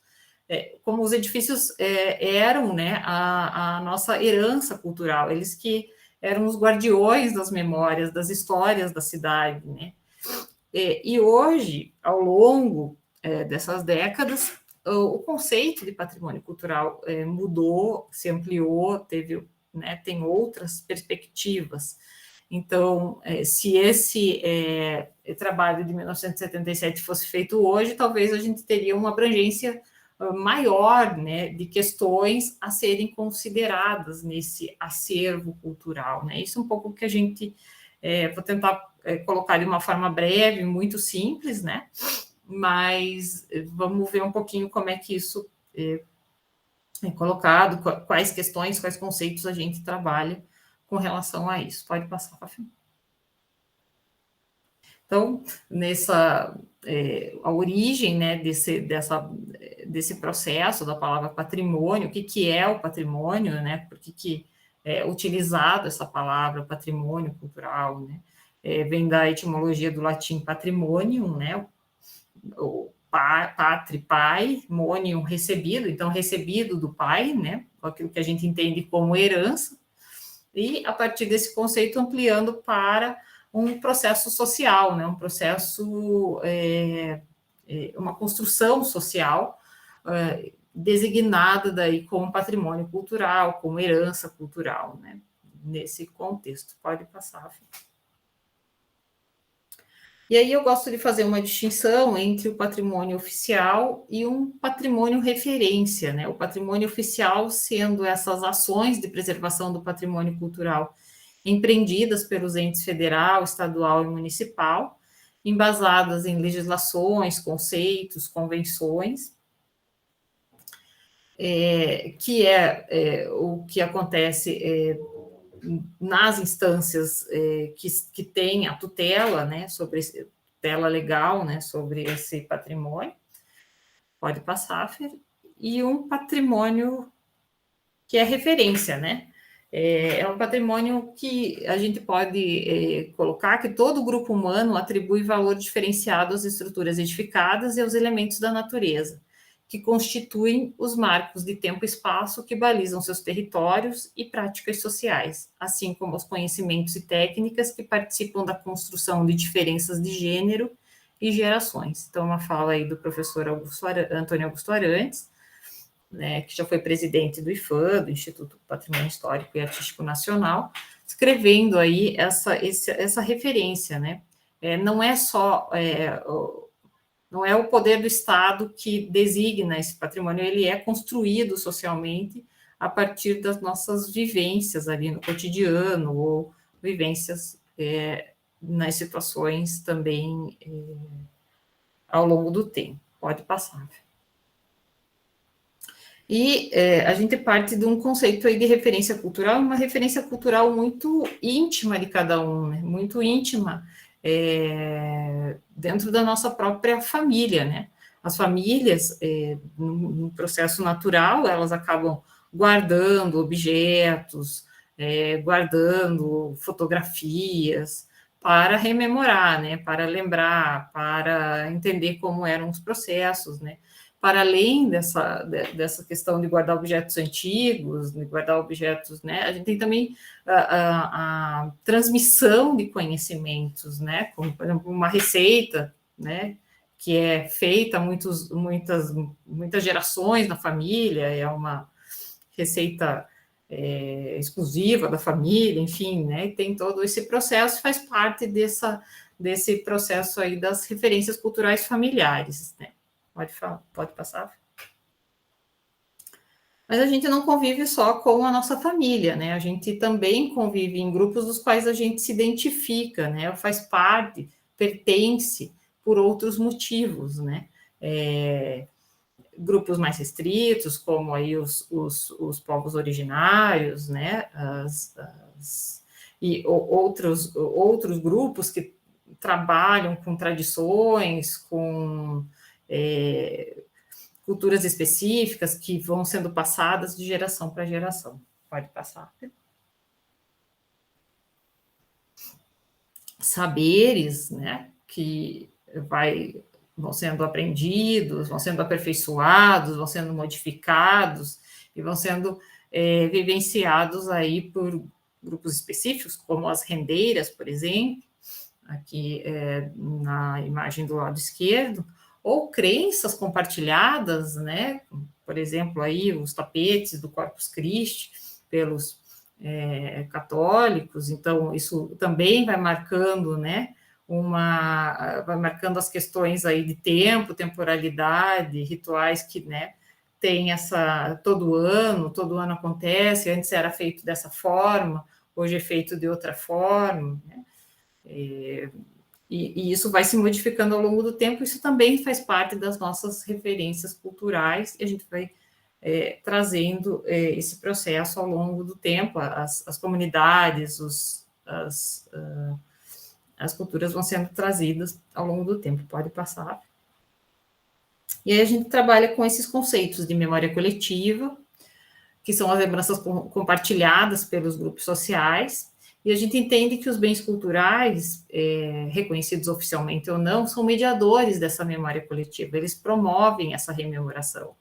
eram, né, a nossa herança cultural, eles que eram os guardiões das memórias, das histórias da cidade, né? E hoje, ao longo dessas décadas, o conceito de patrimônio cultural mudou, se ampliou, tem outras perspectivas. Então, se esse trabalho de 1977 fosse feito hoje, talvez a gente teria uma abrangência maior, né, de questões a serem consideradas nesse acervo cultural, né? Isso é um pouco que a gente vou tentar colocar de uma forma breve, muito simples, né? Mas vamos ver um pouquinho como é que isso é colocado, quais questões, quais conceitos a gente trabalha com relação a isso. Pode passar, Rafael. Então, a origem, né, desse processo da palavra patrimônio, o que é o patrimônio, né, por que é utilizado essa palavra patrimônio cultural, né, vem da etimologia do latim patrimonium, né, o patri, pai, monium, recebido, então recebido do pai, né, aquilo que a gente entende como herança, e a partir desse conceito ampliando para um processo social, né, um processo, uma construção social designada daí como patrimônio cultural, como herança cultural, né, nesse contexto. Pode passar, Fê. E aí eu gosto de fazer uma distinção entre o patrimônio oficial e um patrimônio referência, né? O patrimônio oficial sendo essas ações de preservação do patrimônio cultural empreendidas pelos entes federal, estadual e municipal, embasadas em legislações, conceitos, convenções, que é o que acontece nas instâncias que têm a tutela, né, sobre tutela legal, né, sobre esse patrimônio. Pode passar, Fer. E um patrimônio que é referência, né? É um patrimônio que a gente pode colocar que todo grupo humano atribui valor diferenciado às estruturas edificadas e aos elementos da natureza. que constituem os marcos de tempo e espaço que balizam seus territórios e práticas sociais, assim como os conhecimentos e técnicas que participam da construção de diferenças de gênero e gerações. Então, uma fala aí do professor Antônio Augusto Arantes, né, que já foi presidente do IFAM, do Instituto Patrimônio Histórico e Artístico Nacional, escrevendo aí essa referência, né? Não é só não é o poder do Estado que designa esse patrimônio, ele é construído socialmente a partir das nossas vivências ali no cotidiano, ou vivências nas situações também ao longo do tempo. Pode passar. E a gente parte de um conceito aí de referência cultural, uma referência cultural muito íntima de cada um, né? Muito íntima, dentro da nossa própria família, né? As famílias, no processo natural, elas acabam guardando objetos, guardando fotografias, para rememorar, né? Para lembrar, para entender como eram os processos, né? Para além dessa questão de guardar objetos antigos, de guardar objetos, né, a gente tem também a transmissão de conhecimentos, né, como, por exemplo, uma receita, né, que é feita há muitas gerações na família, é uma receita exclusiva da família, enfim, né, e tem todo esse processo, faz parte desse processo aí das referências culturais familiares, né. Pode passar. Mas a gente não convive só com a nossa família, né? A gente também convive em grupos dos quais a gente se identifica, né? Faz parte, pertence por outros motivos, né? Grupos mais restritos, como aí os povos originários, né? E outros grupos que trabalham com tradições, com culturas específicas que vão sendo passadas de geração para geração. Pode passar. Saberes, né, que vão sendo aprendidos, vão sendo aperfeiçoados, vão sendo modificados e vão sendo vivenciados aí por grupos específicos, como as rendeiras, por exemplo, aqui na imagem do lado esquerdo, ou crenças compartilhadas, né? Por exemplo, aí os tapetes do Corpus Christi pelos católicos, então isso também vai marcando, né? Vai marcando as questões aí de tempo, temporalidade, rituais que, né? Tem todo ano acontece, antes era feito dessa forma, hoje é feito de outra forma, né? E isso vai se modificando ao longo do tempo, isso também faz parte das nossas referências culturais, e a gente vai trazendo esse processo ao longo do tempo, as comunidades, as culturas vão sendo trazidas ao longo do tempo. Pode passar. E aí a gente trabalha com esses conceitos de memória coletiva, que são as lembranças compartilhadas pelos grupos sociais, e a gente entende que os bens culturais, reconhecidos oficialmente ou não, são mediadores dessa memória coletiva, eles promovem essa rememoração.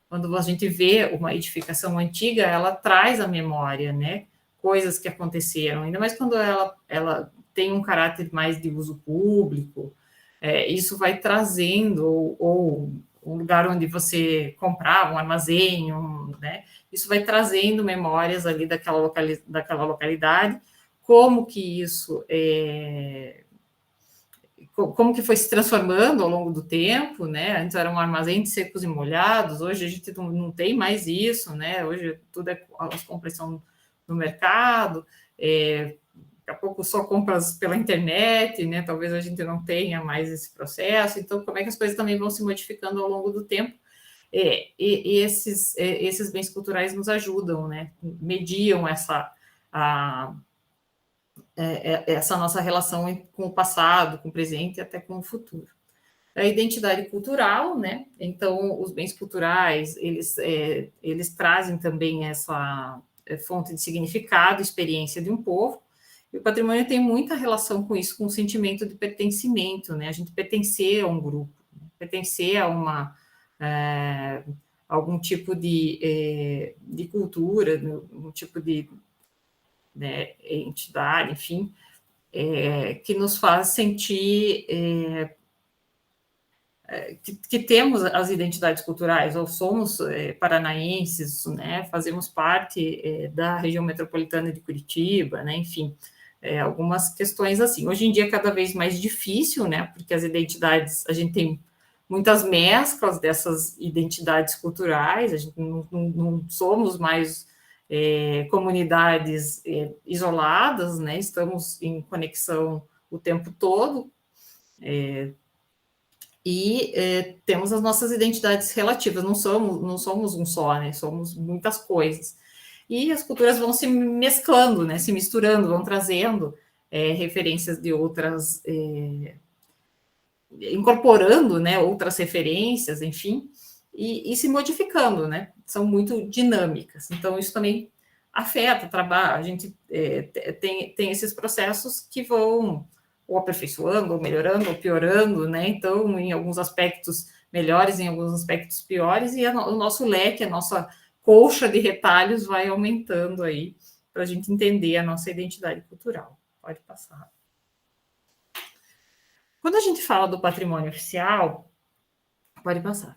Quando a gente vê uma edificação antiga, ela traz à memória, né, coisas que aconteceram, ainda mais quando ela tem um caráter mais de uso público, isso vai trazendo, ou um lugar onde você comprava, um armazém, né, isso vai trazendo memórias ali daquela localidade, como que isso como que foi se transformando ao longo do tempo, né? Antes era um armazém de secos e molhados, hoje a gente não tem mais isso, né? Hoje tudo as compras são no mercado, daqui a pouco só compras pela internet, né? Talvez a gente não tenha mais esse processo, então como é que as coisas também vão se modificando ao longo do tempo? E esses bens culturais nos ajudam, né? Mediam essa nossa relação com o passado, com o presente e até com o futuro. A identidade cultural, né? Então, os bens culturais, eles trazem também essa fonte de significado, experiência de um povo, e o patrimônio tem muita relação com isso, com o sentimento de pertencimento, né? A gente pertencer a um grupo, pertencer a algum tipo de cultura, um tipo de, né, entidade, enfim, que nos faz sentir que temos as identidades culturais, ou somos paranaenses, né, fazemos parte da região metropolitana de Curitiba, né, enfim, algumas questões assim. Hoje em dia é cada vez mais difícil, né, porque as identidades, a gente tem muitas mesclas dessas identidades culturais, a gente não somos mais comunidades isoladas, né, estamos em conexão o tempo todo, e temos as nossas identidades relativas, não somos um só, né? Somos muitas coisas. E as culturas vão se mesclando, né? Se misturando, vão trazendo referências de outras, incorporando, né? Outras referências, enfim, e se modificando, né? São muito dinâmicas. Então, isso também afeta o trabalho. A gente tem esses processos que vão ou aperfeiçoando, ou melhorando, ou piorando, né? Então, em alguns aspectos melhores, em alguns aspectos piores, e o nosso leque, a nossa colcha de retalhos vai aumentando aí para a gente entender a nossa identidade cultural. Pode passar. Quando a gente fala do patrimônio oficial, pode passar.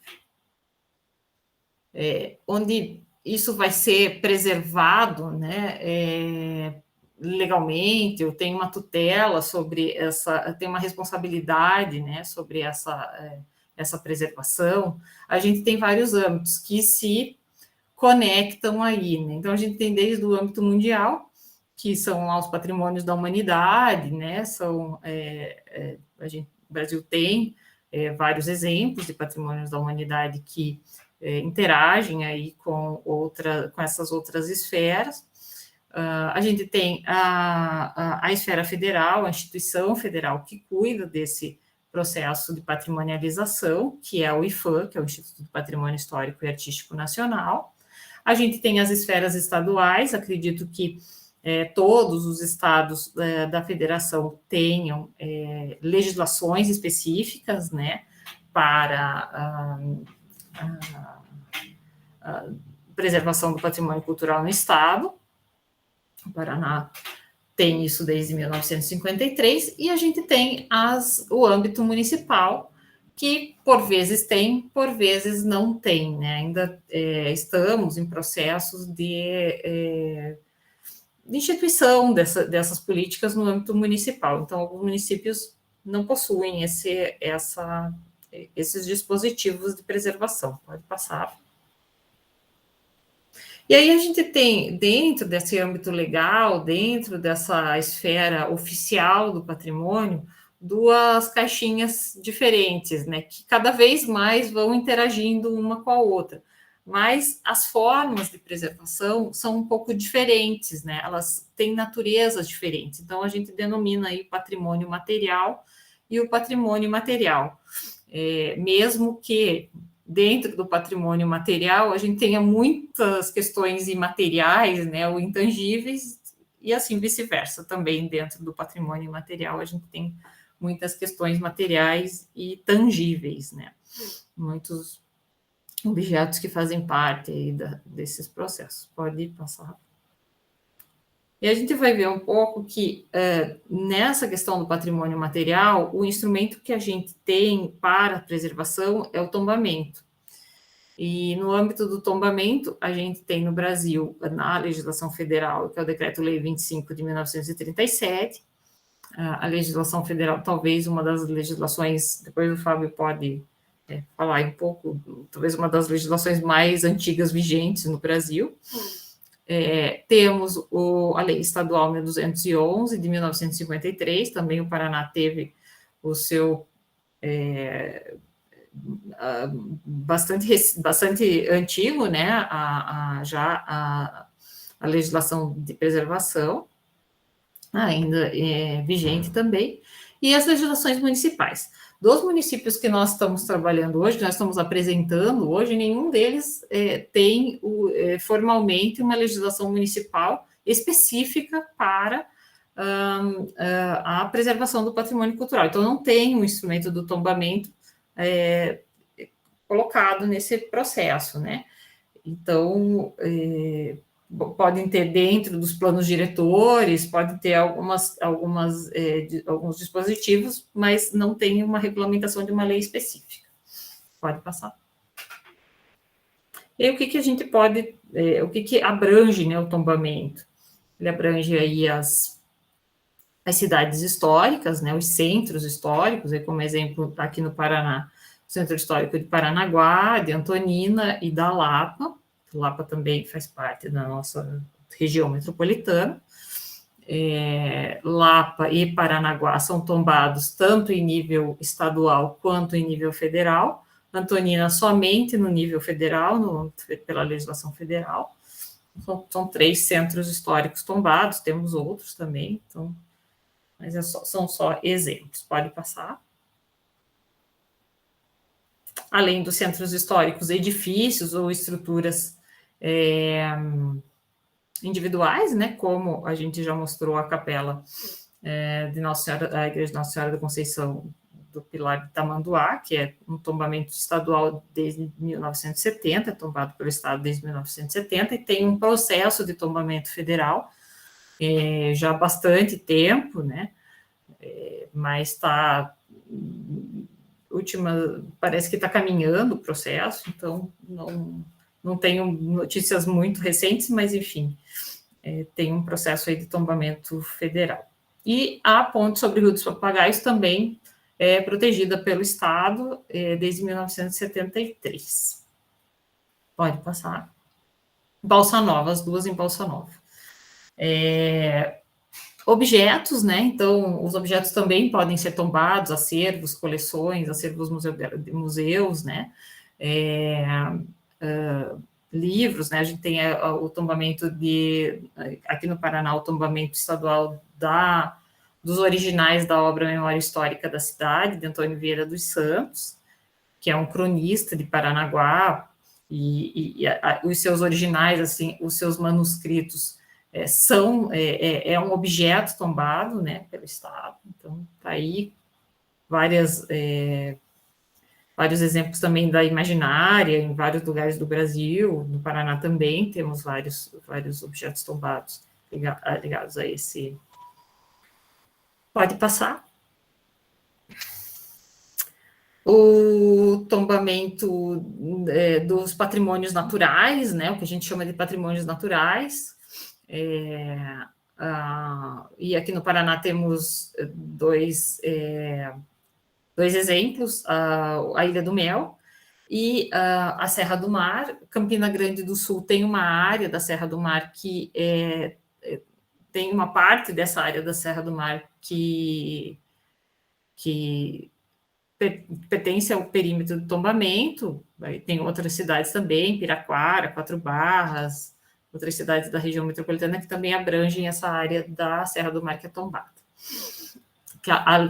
Onde isso vai ser preservado, né? Legalmente, eu tenho uma tutela sobre essa, tem uma responsabilidade, né, sobre essa preservação. A gente tem vários âmbitos que se conectam aí, né? Então a gente tem desde o âmbito mundial, que são lá os patrimônios da humanidade, né? O Brasil tem vários exemplos de patrimônios da humanidade que interagem aí com essas outras esferas. A gente tem a esfera federal, a instituição federal que cuida desse processo de patrimonialização, que é o IPHAN, que é o Instituto do Patrimônio Histórico e Artístico Nacional. A gente tem as esferas estaduais, acredito que todos os estados da federação tenham legislações específicas, né, para a preservação do patrimônio cultural no estado. O Paraná tem isso desde 1953, e a gente tem o âmbito municipal, que por vezes tem, por vezes não tem, né? Ainda estamos em processos de instituição dessas políticas no âmbito municipal. Então, alguns municípios não possuem esses dispositivos de preservação. Pode passar. E aí a gente tem, dentro desse âmbito legal, dentro dessa esfera oficial do patrimônio, duas caixinhas diferentes, né, que cada vez mais vão interagindo uma com a outra. Mas as formas de preservação são um pouco diferentes, né, elas têm naturezas diferentes. Então, a gente denomina aí o patrimônio material e o patrimônio imaterial. Mesmo que dentro do patrimônio material, a gente tenha muitas questões imateriais, né, ou intangíveis, e assim vice-versa. Também dentro do patrimônio imaterial, a gente tem muitas questões materiais e tangíveis, né, muitos objetos que fazem parte aí desses processos. Pode passar. E a gente vai ver um pouco que, nessa questão do patrimônio material, o instrumento que a gente tem para a preservação é o tombamento. E no âmbito do tombamento, a gente tem no Brasil, na legislação federal, que é o Decreto-Lei 25 de 1937, a legislação federal, talvez uma das legislações, depois o Fábio pode falar um pouco, talvez uma das legislações mais antigas vigentes no Brasil. Temos a Lei Estadual 1211, de 1953, também o Paraná teve o seu bastante antigo, né, a legislação de preservação, ainda vigente também, e as legislações municipais. Dos municípios que nós estamos trabalhando hoje, que nós estamos apresentando hoje, nenhum deles tem formalmente uma legislação municipal específica para a preservação do patrimônio cultural. Então, não tem um instrumento do tombamento colocado nesse processo, né? Então, podem ter dentro dos planos diretores, podem ter alguns dispositivos, mas não tem uma regulamentação de uma lei específica. Pode passar. E o que a gente pode, o que abrange, né, o tombamento? Ele abrange aí as cidades históricas, né, os centros históricos, aí como exemplo, aqui no Paraná, o Centro Histórico de Paranaguá, de Antonina e da Lapa. Lapa também faz parte da nossa região metropolitana. Lapa e Paranaguá são tombados tanto em nível estadual quanto em nível federal. Antonina somente no nível federal, pela legislação federal. São 3 centros históricos tombados, temos outros também, então, mas são só exemplos. Pode passar. Além dos centros históricos, edifícios ou estruturas individuais, né, como a gente já mostrou a capela de Nossa Senhora, a Igreja de Nossa Senhora da Conceição do Pilar de Tamanduá, que é um tombamento estadual desde 1970, é tombado pelo Estado desde 1970, e tem um processo de tombamento federal já há bastante tempo, né, mas está parece que está caminhando o processo, então não tenho notícias muito recentes, mas enfim, tem um processo aí de tombamento federal. E a ponte sobre o Rio dos Papagaios também é protegida pelo Estado desde 1973. Pode passar. Balsa Nova, as duas em Balsa Nova. Objetos, né? Então, os objetos também podem ser tombados, acervos, coleções, acervos museus, né? Livros, né? A gente tem o tombamento aqui no Paraná, o tombamento estadual dos originais da obra Memória Histórica da Cidade, de Antônio Vieira dos Santos, que é um cronista de Paranaguá, e os seus originais, assim, os seus manuscritos são um objeto tombado, né, pelo Estado. Então, tá aí vários exemplos também da imaginária em vários lugares do Brasil. No Paraná também temos vários objetos tombados ligados a esse. Pode passar. O tombamento dos patrimônios naturais, né, o que a gente chama de patrimônios naturais. E aqui no Paraná temos dois exemplos, a Ilha do Mel e a Serra do Mar. Campina Grande do Sul tem uma área da Serra do Mar que tem uma parte dessa área da Serra do Mar que pertence ao perímetro do tombamento. Tem outras cidades também, Piraquara, Quatro Barras, outras cidades da região metropolitana que também abrangem essa área da Serra do Mar que é tombada.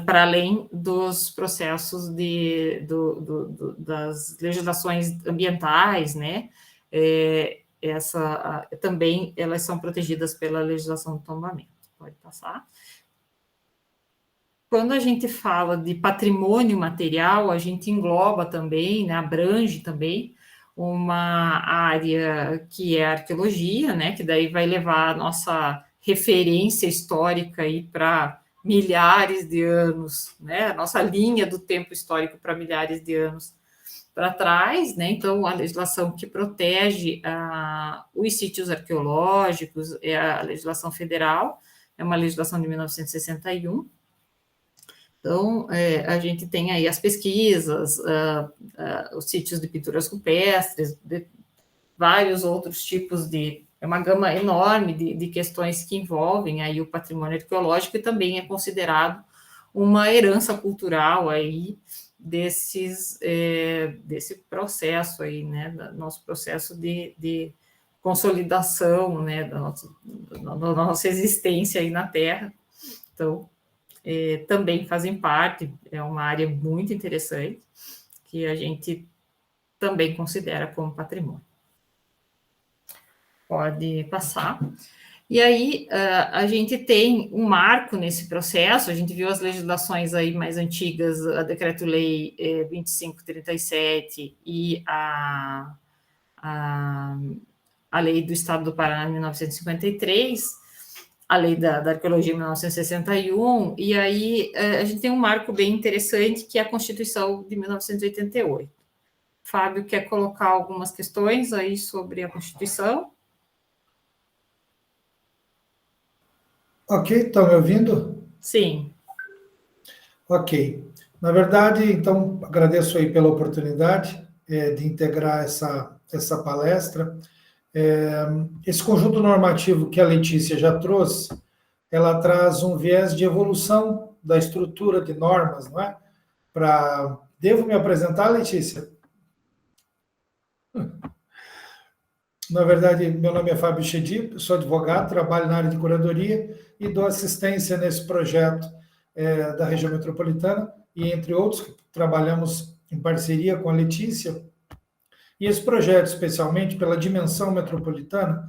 Para além dos processos das legislações ambientais, né? Também elas são protegidas pela legislação do tombamento. Pode passar. Quando a gente fala de patrimônio material, a gente engloba também, né, abrange também uma área que é a arqueologia, né, que daí vai levar a nossa referência histórica aí para milhares de anos, né, a nossa linha do tempo histórico para milhares de anos para trás, né, então a legislação que protege os sítios arqueológicos é a legislação federal, é uma legislação de 1961. Então, a gente tem aí as pesquisas, os sítios de pinturas rupestres, vários outros tipos é uma gama enorme de questões que envolvem aí o patrimônio arqueológico e também é considerado uma herança cultural aí desse processo aí, né, nosso processo de consolidação, né, da nossa existência aí na Terra. Então, também fazem parte, é uma área muito interessante, que a gente também considera como patrimônio. Pode passar. E aí a gente tem um marco nesse processo, a gente viu as legislações aí mais antigas, a Decreto-Lei 2537 e a, a Lei do Estado do Paraná, de 1953, a Lei da Arqueologia, de 1961, e aí a gente tem um marco bem interessante, que é a Constituição de 1988. Fábio quer colocar algumas questões aí sobre a Constituição? Ok, estão me ouvindo? Sim. Ok. Na verdade, então, agradeço aí pela oportunidade de integrar essa palestra. Esse conjunto normativo que a Letícia já trouxe, ela traz um viés de evolução da estrutura de normas, não é? Devo me apresentar, Letícia? Na verdade, meu nome é Fábio Chedi, sou advogado, trabalho na área de curadoria e dou assistência nesse projeto da região metropolitana, e entre outros, trabalhamos em parceria com a Letícia. E esse projeto, especialmente pela dimensão metropolitana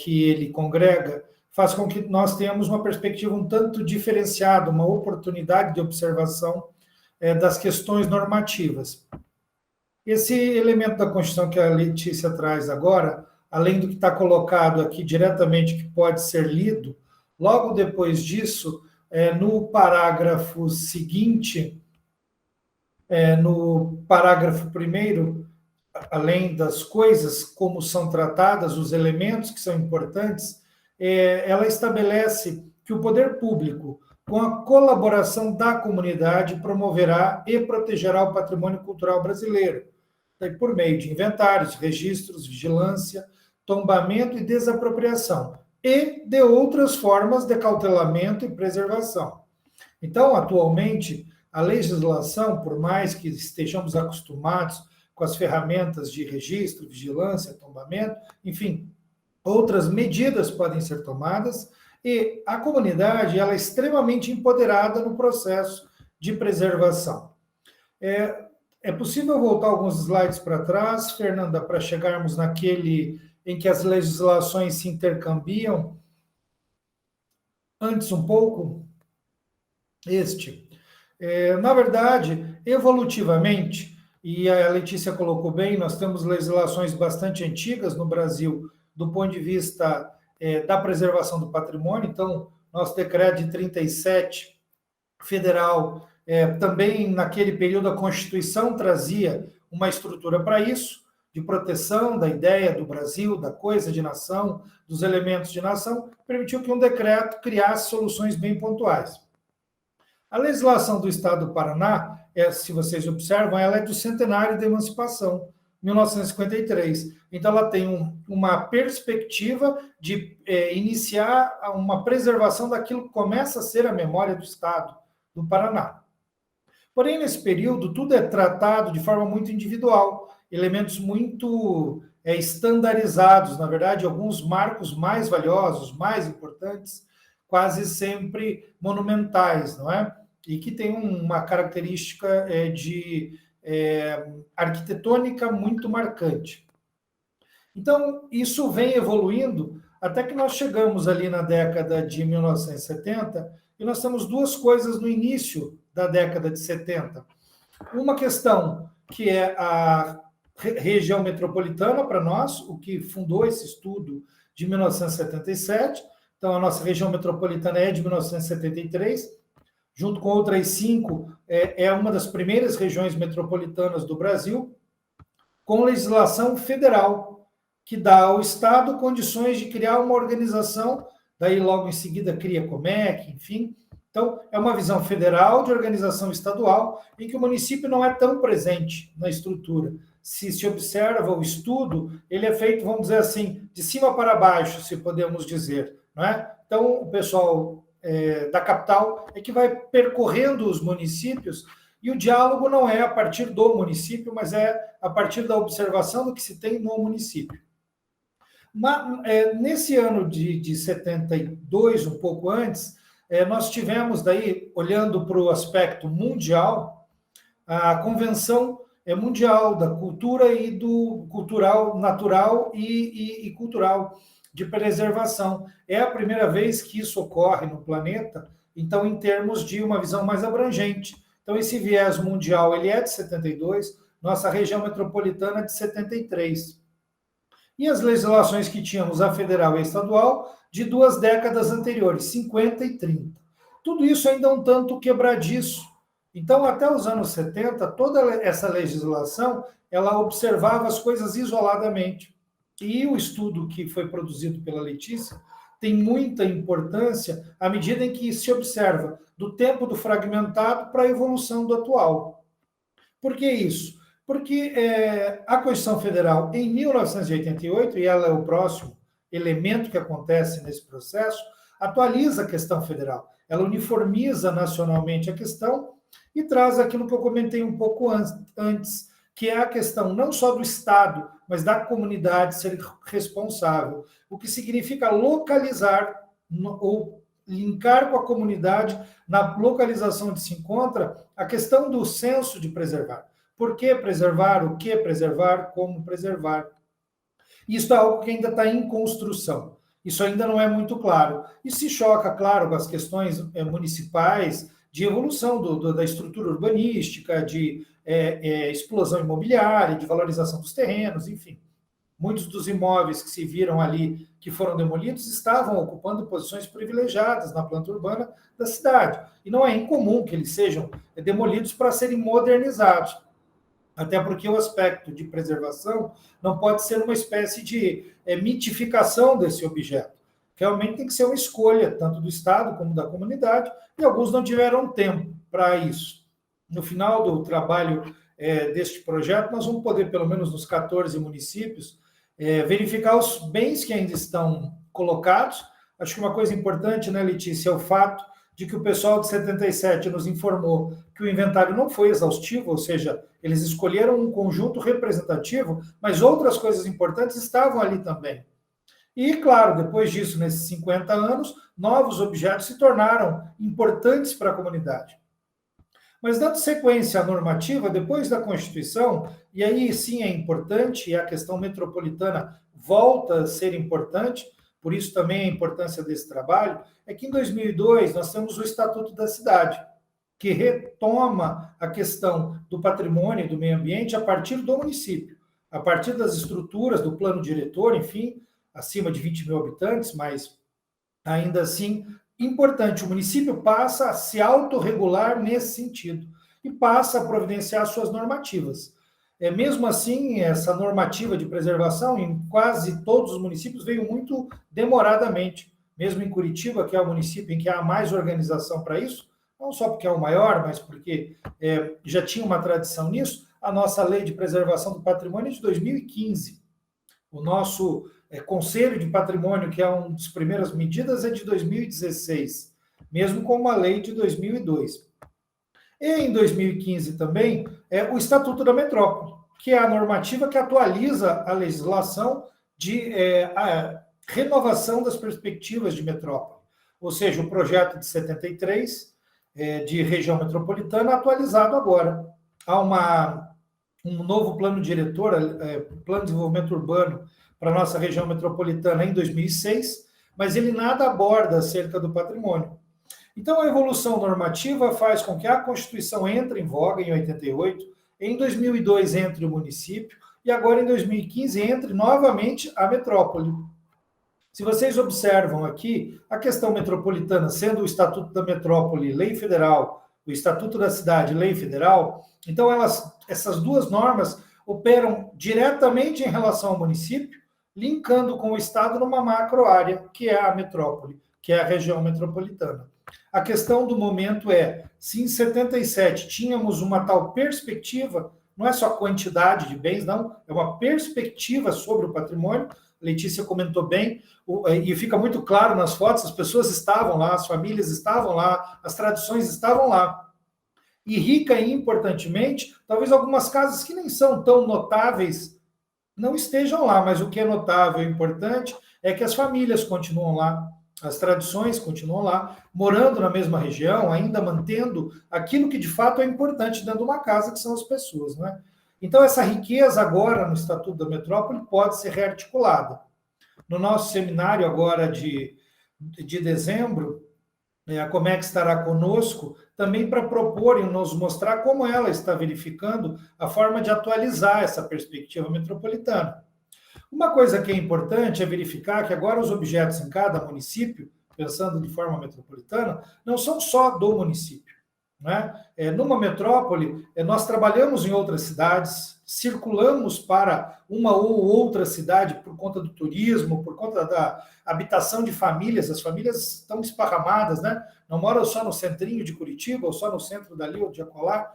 que ele congrega, faz com que nós tenhamos uma perspectiva um tanto diferenciada, uma oportunidade de observação das questões normativas. Esse elemento da Constituição que a Letícia traz agora, além do que está colocado aqui diretamente, que pode ser lido, logo depois disso, no parágrafo seguinte, no parágrafo primeiro, além das coisas como são tratadas, os elementos que são importantes, ela estabelece que o poder público, com a colaboração da comunidade, promoverá e protegerá o patrimônio cultural brasileiro, por meio de inventários, registros, vigilância, tombamento e desapropriação, e de outras formas de cautelamento e preservação. Então, atualmente, a legislação, por mais que estejamos acostumados com as ferramentas de registro, vigilância, tombamento, enfim, outras medidas podem ser tomadas, e a comunidade ela é extremamente empoderada no processo de preservação. É possível voltar alguns slides para trás, Fernanda, para chegarmos naquele em que as legislações se intercambiam? Antes um pouco, na verdade, evolutivamente, e a Letícia colocou bem, nós temos legislações bastante antigas no Brasil, do ponto de vista da preservação do patrimônio. Então, nosso decreto de 37, federal, também naquele período a Constituição trazia uma estrutura para isso, de proteção da ideia do Brasil, da coisa de nação, dos elementos de nação, permitiu que um decreto criasse soluções bem pontuais. A legislação do Estado do Paraná, se vocês observam, ela é do centenário da emancipação, 1953. Então, ela tem uma perspectiva de iniciar uma preservação daquilo que começa a ser a memória do Estado do Paraná. Porém, nesse período, tudo é tratado de forma muito individual, elementos muito estandarizados, na verdade, alguns marcos mais valiosos, mais importantes, quase sempre monumentais, não é? E que tem uma característica de arquitetônica muito marcante. Então, isso vem evoluindo até que nós chegamos ali na década de 1970 e nós temos duas coisas no início da década de 70. Uma questão que é a região metropolitana para nós, o que fundou esse estudo de 1977. Então, a nossa região metropolitana é de 1973, junto com outras 5, é uma das primeiras regiões metropolitanas do Brasil, com legislação federal, que dá ao Estado condições de criar uma organização, daí logo em seguida cria Comec, enfim. Então, é uma visão federal de organização estadual, em que o município não é tão presente na estrutura. Se observa o estudo, ele é feito, vamos dizer assim, de cima para baixo, se podemos dizer, não é? Então, o pessoal da capital é que vai percorrendo os municípios, e o diálogo não é a partir do município, mas é a partir da observação do que se tem no município. Nesse ano de 72, um pouco antes, nós tivemos daí, olhando para o aspecto mundial, a Convenção Mundial da Cultura e do Cultural, Natural e Cultural, de preservação. É a primeira vez que isso ocorre no planeta, então, em termos de uma visão mais abrangente. Então, esse viés mundial ele é de 72, nossa região metropolitana de 73. E as legislações que tínhamos, a federal e a estadual, de 2 décadas anteriores, 50 e 30. Tudo isso ainda é um tanto quebradiço. Então, até os anos 70, toda essa legislação, ela observava as coisas isoladamente. E o estudo que foi produzido pela Letícia tem muita importância à medida em que se observa do tempo do fragmentado para a evolução do atual. Por que isso? Porque a Constituição Federal, em 1988, e ela é o próximo elemento que acontece nesse processo, atualiza a questão federal. Ela uniformiza nacionalmente a questão e traz aquilo que eu comentei um pouco antes, que é a questão não só do Estado, mas da comunidade ser responsável, o que significa localizar ou linkar com a comunidade na localização onde se encontra a questão do senso de preservar. Por que preservar, o que preservar, como preservar. Isso é algo que ainda está em construção. Isso ainda não é muito claro. E se choca, claro, com as questões municipais de evolução da estrutura urbanística, de explosão imobiliária, de valorização dos terrenos, enfim. Muitos dos imóveis que se viram ali, que foram demolidos, estavam ocupando posições privilegiadas na planta urbana da cidade. E não é incomum que eles sejam demolidos para serem modernizados. Até porque o aspecto de preservação não pode ser uma espécie de mitificação desse objeto. Realmente tem que ser uma escolha, tanto do Estado como da comunidade, e alguns não tiveram tempo para isso. No final do trabalho deste projeto, nós vamos poder, pelo menos nos 14 municípios, verificar os bens que ainda estão colocados. Acho que uma coisa importante, né, Letícia, é o fato de que o pessoal de 77 nos informou que o inventário não foi exaustivo, ou seja, eles escolheram um conjunto representativo, mas outras coisas importantes estavam ali também. E, claro, depois disso, nesses 50 anos, novos objetos se tornaram importantes para a comunidade. Mas, dando sequência à normativa, depois da Constituição, e aí sim é importante, e a questão metropolitana volta a ser importante, por isso também a importância desse trabalho, é que em 2002 nós temos o Estatuto da Cidade, que retoma a questão do patrimônio e do meio ambiente a partir do município, a partir das estruturas do plano diretor, enfim, acima de 20 mil habitantes, mas ainda assim, importante, o município passa a se autorregular nesse sentido e passa a providenciar suas normativas. Mesmo assim, essa normativa de preservação em quase todos os municípios veio muito demoradamente. Mesmo em Curitiba, que é o município em que há mais organização para isso, não só porque é o maior, mas porque já tinha uma tradição nisso, a nossa lei de preservação do patrimônio é de 2015. O nosso Conselho de Patrimônio, que é uma das primeiras medidas, é de 2016, mesmo com uma lei de 2002. E em 2015 também o Estatuto da Metrópole, que é a normativa que atualiza a legislação de renovação das perspectivas de metrópole. Ou seja, o projeto de 73, de região metropolitana, atualizado agora. Há um novo plano diretor, plano de desenvolvimento urbano para a nossa região metropolitana em 2006, mas ele nada aborda acerca do patrimônio. Então, a evolução normativa faz com que a Constituição entre em voga em 88, em 2002 entre o município, e agora em 2015 entre novamente a metrópole. Se vocês observam aqui, a questão metropolitana, sendo o Estatuto da Metrópole lei federal, o Estatuto da Cidade lei federal, então essas duas normas operam diretamente em relação ao município, linkando com o Estado numa macro-área, que é a metrópole, que é a região metropolitana. A questão do momento se em 77 tínhamos uma tal perspectiva, não é só quantidade de bens, não, é uma perspectiva sobre o patrimônio. Letícia comentou bem, e fica muito claro nas fotos, as pessoas estavam lá, as famílias estavam lá, as tradições estavam lá. E rica e importantemente, talvez algumas casas que nem são tão notáveis não estejam lá, mas o que é notável e importante é que as famílias continuam lá, as tradições continuam lá, morando na mesma região, ainda mantendo aquilo que de fato é importante dentro de uma casa, que são as pessoas, né? Então, essa riqueza agora no Estatuto da Metrópole pode ser rearticulada. no nosso seminário agora de dezembro, a Comex estará conosco também para propor e nos mostrar como ela está verificando a forma de atualizar essa perspectiva metropolitana. Uma coisa que é importante é verificar que agora os objetos em cada município, pensando de forma metropolitana, não são só do município. Né? Numa metrópole, nós trabalhamos em outras cidades, circulamos para uma ou outra cidade por conta do turismo, por conta da habitação de famílias. As famílias estão esparramadas, né? Não moram só no centrinho de Curitiba, ou só no centro dali ou de acolá.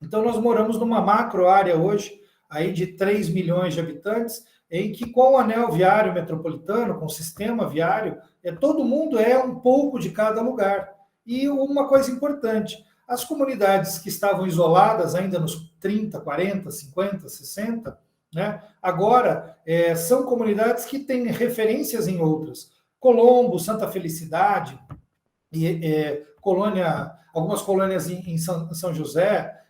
Então, nós moramos numa macro área hoje, aí de 3 milhões de habitantes, em que com o anel viário metropolitano, com o sistema viário, todo mundo é um pouco de cada lugar. E uma coisa importante, as comunidades que estavam isoladas ainda nos 30, 40, 50, 60, né, agora são comunidades que têm referências em outras. Colombo, Santa Felicidade, algumas colônias em São José,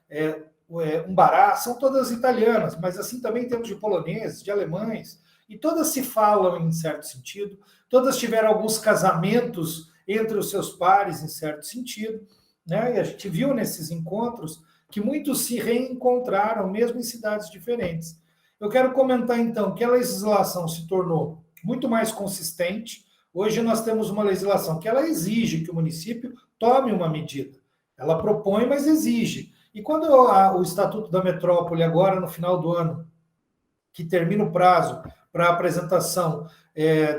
Umbará, são todas italianas, mas assim também temos de poloneses, de alemães, e todas se falam em certo sentido, todas tiveram alguns casamentos entre os seus pares, em certo sentido, né? E a gente viu nesses encontros que muitos se reencontraram, mesmo em cidades diferentes. Eu quero comentar, então, que a legislação se tornou muito mais consistente. Hoje nós temos uma legislação que ela exige que o município tome uma medida. Ela propõe, mas exige. E quando o Estatuto da Metrópole, agora no final do ano, que termina o prazo para a apresentação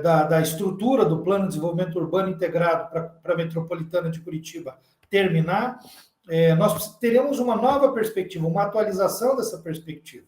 da estrutura do Plano de Desenvolvimento Urbano Integrado para a Metropolitana de Curitiba terminar, nós teremos uma nova perspectiva, uma atualização dessa perspectiva.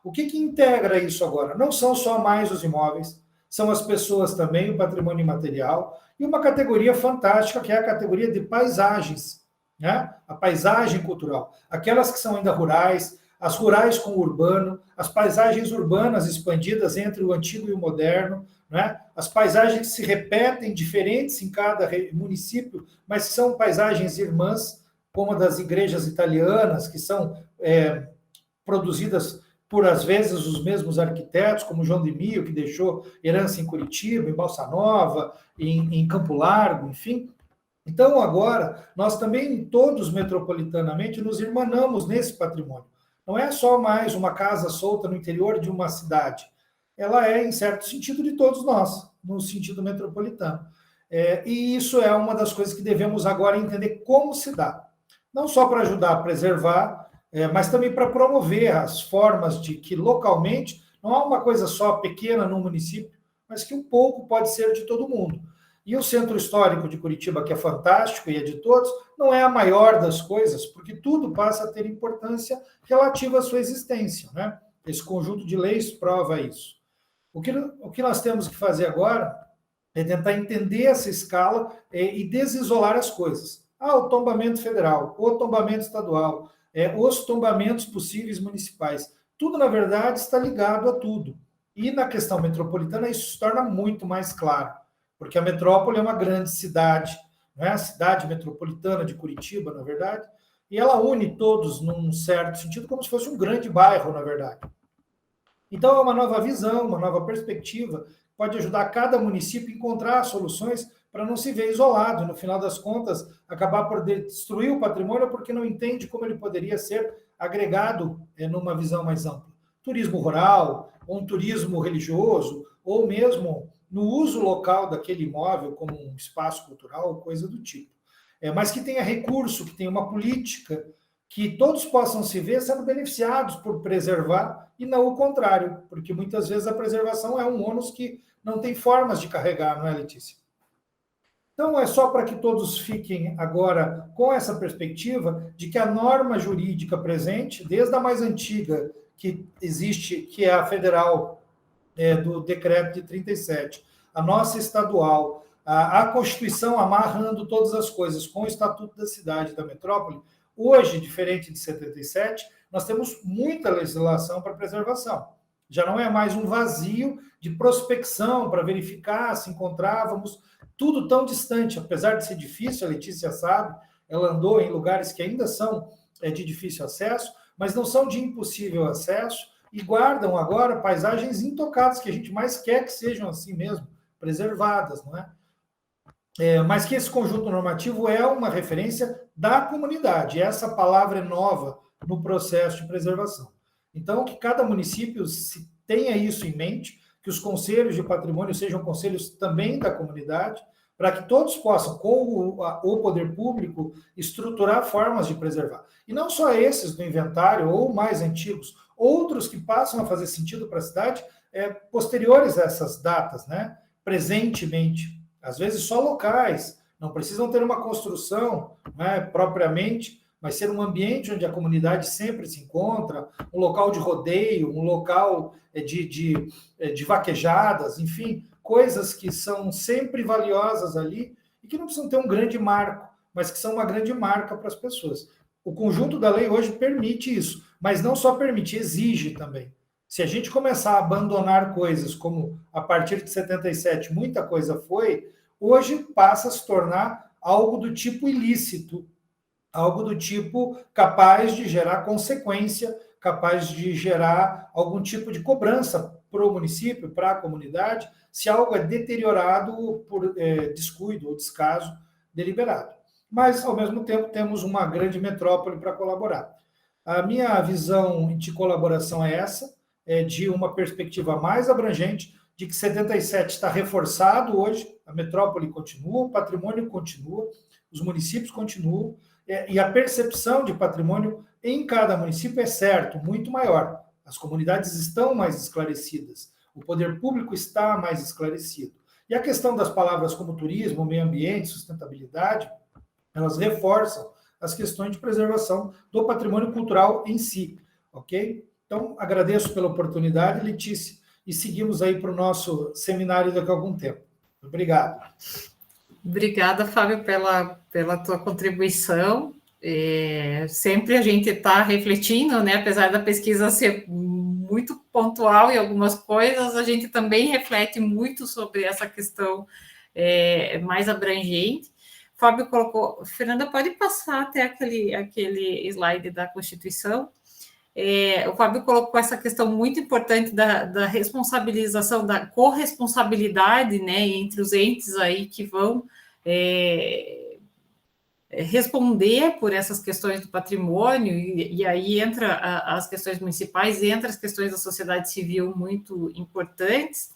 O que integra isso agora? Não são só mais os imóveis, são as pessoas também, o patrimônio imaterial, e uma categoria fantástica, que é a categoria de paisagens, né? A paisagem cultural, aquelas que são ainda rurais, as rurais com o urbano, as paisagens urbanas expandidas entre o antigo e o moderno, né? As paisagens que se repetem, diferentes em cada município, mas que são paisagens irmãs, como a das igrejas italianas, que são produzidas por, às vezes, os mesmos arquitetos, como João de Mio, que deixou herança em Curitiba, em Balsa Nova, em Campo Largo, enfim. Então, agora, nós também, todos metropolitanamente, nos irmanamos nesse patrimônio. Não é só mais uma casa solta no interior de uma cidade. Ela é, em certo sentido, de todos nós, no sentido metropolitano. E isso é uma das coisas que devemos agora entender como se dá. Não só para ajudar a preservar, mas também para promover as formas de que, localmente, não há uma coisa só pequena no município, mas que um pouco pode ser de todo mundo. E o Centro Histórico de Curitiba, que é fantástico e é de todos, não é a maior das coisas, porque tudo passa a ter importância relativa à sua existência, né? Esse conjunto de leis prova isso. O que nós temos que fazer agora é tentar entender essa escala e desisolar as coisas. O tombamento federal, o tombamento estadual, os tombamentos possíveis municipais. Tudo, na verdade, está ligado a tudo. E na questão metropolitana isso se torna muito mais claro, porque a metrópole é uma grande cidade, não é? A cidade metropolitana de Curitiba, na verdade, e ela une todos num certo sentido, como se fosse um grande bairro, na verdade. Então, é uma nova visão, uma nova perspectiva, pode ajudar cada município a encontrar soluções para não se ver isolado e, no final das contas, acabar por destruir o patrimônio porque não entende como ele poderia ser agregado numa visão mais ampla. Turismo rural, ou um turismo religioso, ou mesmo no uso local daquele imóvel como um espaço cultural, coisa do tipo. Mas que tenha recurso, que tenha uma política, que todos possam se ver sendo beneficiados por preservar e não o contrário, porque muitas vezes a preservação é um ônus que não tem formas de carregar, não é, Letícia? Então, é só para que todos fiquem agora com essa perspectiva de que a norma jurídica presente, desde a mais antiga que existe, que é a federal, do decreto de 37, a nossa estadual, a Constituição amarrando todas as coisas com o Estatuto da Cidade e da Metrópole, hoje, diferente de 77, nós temos muita legislação para preservação. Já não é mais um vazio de prospecção para verificar se encontrávamos tudo tão distante, apesar de ser difícil, a Letícia sabe, ela andou em lugares que ainda são de difícil acesso, mas não são de impossível acesso, e guardam agora paisagens intocadas, que a gente mais quer que sejam assim mesmo, preservadas, não é? Mas que esse conjunto normativo é uma referência da comunidade, essa palavra é nova no processo de preservação. Então, que cada município tenha isso em mente, que os conselhos de patrimônio sejam conselhos também da comunidade, para que todos possam, com o poder público, estruturar formas de preservar. E não só esses do inventário, ou mais antigos, outros que passam a fazer sentido para a cidade, posteriores a essas datas, né? Presentemente. Às vezes só locais, não precisam ter uma construção, né, propriamente, mas ser um ambiente onde a comunidade sempre se encontra, um local de rodeio, um local de vaquejadas, enfim, coisas que são sempre valiosas ali e que não precisam ter um grande marco, mas que são uma grande marca para as pessoas. O conjunto da lei hoje permite isso, mas não só permite, exige também. Se a gente começar a abandonar coisas, como a partir de 77 muita coisa foi, hoje passa a se tornar algo do tipo ilícito, algo do tipo capaz de gerar consequência, capaz de gerar algum tipo de cobrança para o município, para a comunidade, se algo é deteriorado por descuido ou descaso deliberado. Mas, ao mesmo tempo, temos uma grande metrópole para colaborar. A minha visão de colaboração é essa, de uma perspectiva mais abrangente, de que 77 está reforçado hoje, a metrópole continua, o patrimônio continua, os municípios continuam, e a percepção de patrimônio em cada município é certo, muito maior. As comunidades estão mais esclarecidas, o poder público está mais esclarecido. E a questão das palavras como turismo, meio ambiente, sustentabilidade, elas reforçam as questões de preservação do patrimônio cultural em si, ok? Então, agradeço pela oportunidade, Letícia, e seguimos aí para o nosso seminário daqui a algum tempo. Obrigado. Obrigada, Fábio, pela tua contribuição. Sempre a gente está refletindo, né? Apesar da pesquisa ser muito pontual em algumas coisas, a gente também reflete muito sobre essa questão mais abrangente. Fábio colocou... Fernanda, pode passar até aquele slide da Constituição. O Fábio colocou essa questão muito importante da responsabilização, da corresponsabilidade, né, entre os entes aí que vão responder por essas questões do patrimônio, e aí entra as questões municipais, entra as questões da sociedade civil muito importantes,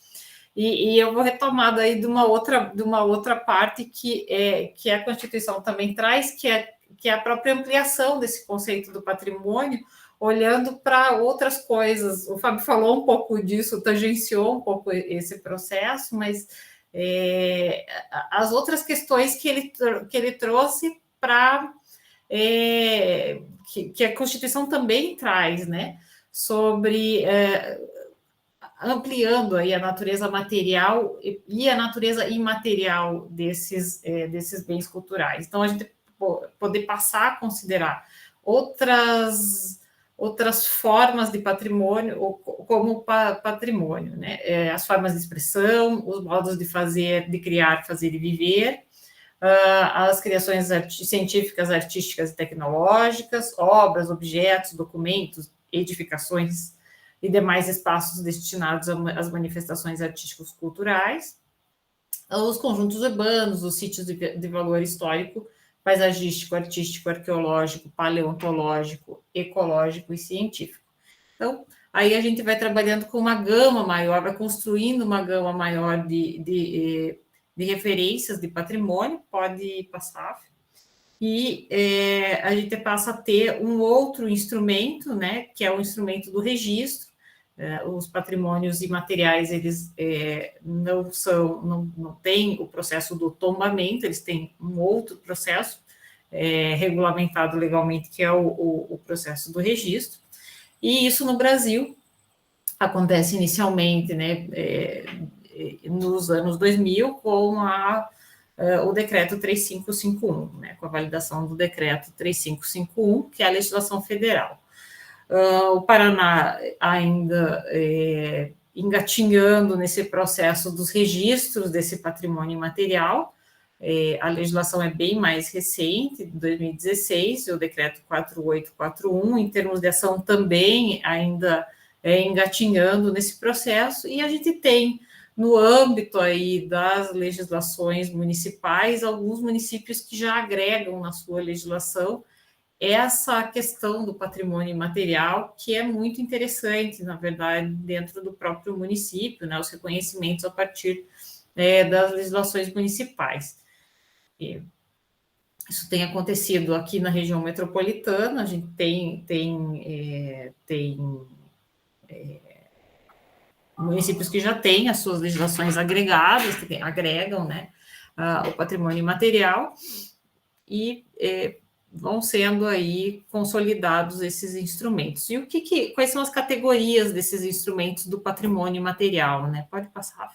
e eu vou retomar daí de uma outra parte que a Constituição também traz, que é a própria ampliação desse conceito do patrimônio, olhando para outras coisas. O Fábio falou um pouco disso, tangenciou um pouco esse processo, mas as outras questões que ele trouxe para... que a Constituição também traz, né? Sobre... ampliando aí a natureza material e a natureza imaterial desses bens culturais. Então, a gente poder passar a considerar outras formas de patrimônio como patrimônio, né? As formas de expressão, os modos de fazer, de criar, fazer e viver, as criações científicas, artísticas e tecnológicas, obras, objetos, documentos, edificações e demais espaços destinados às manifestações artísticos culturais, os conjuntos urbanos, os sítios de valor histórico, paisagístico, artístico, arqueológico, paleontológico, ecológico e científico. Então, aí a gente vai trabalhando com uma gama maior, vai construindo uma gama maior de referências de patrimônio, pode passar, e a gente passa a ter um outro instrumento, né, que é o instrumento do registro. Os patrimônios imateriais, eles não têm o processo do tombamento, eles têm um outro processo regulamentado legalmente, que é o processo do registro, e isso no Brasil acontece inicialmente, né, nos anos 2000, com o decreto 3551, né, com a validação do decreto 3551, que é a legislação federal. O Paraná ainda engatinhando nesse processo dos registros desse patrimônio imaterial. A legislação é bem mais recente, de 2016, o decreto 4841, em termos de ação também ainda engatinhando nesse processo, e a gente tem, no âmbito aí das legislações municipais, alguns municípios que já agregam na sua legislação essa questão do patrimônio imaterial, que é muito interessante, na verdade, dentro do próprio município, né, os reconhecimentos a partir das legislações municipais. E isso tem acontecido aqui na região metropolitana, a gente tem municípios que já têm as suas legislações agregadas, que agregam, né, o patrimônio imaterial, e vão sendo aí consolidados esses instrumentos. E quais são as categorias desses instrumentos do patrimônio imaterial, né? Pode passar.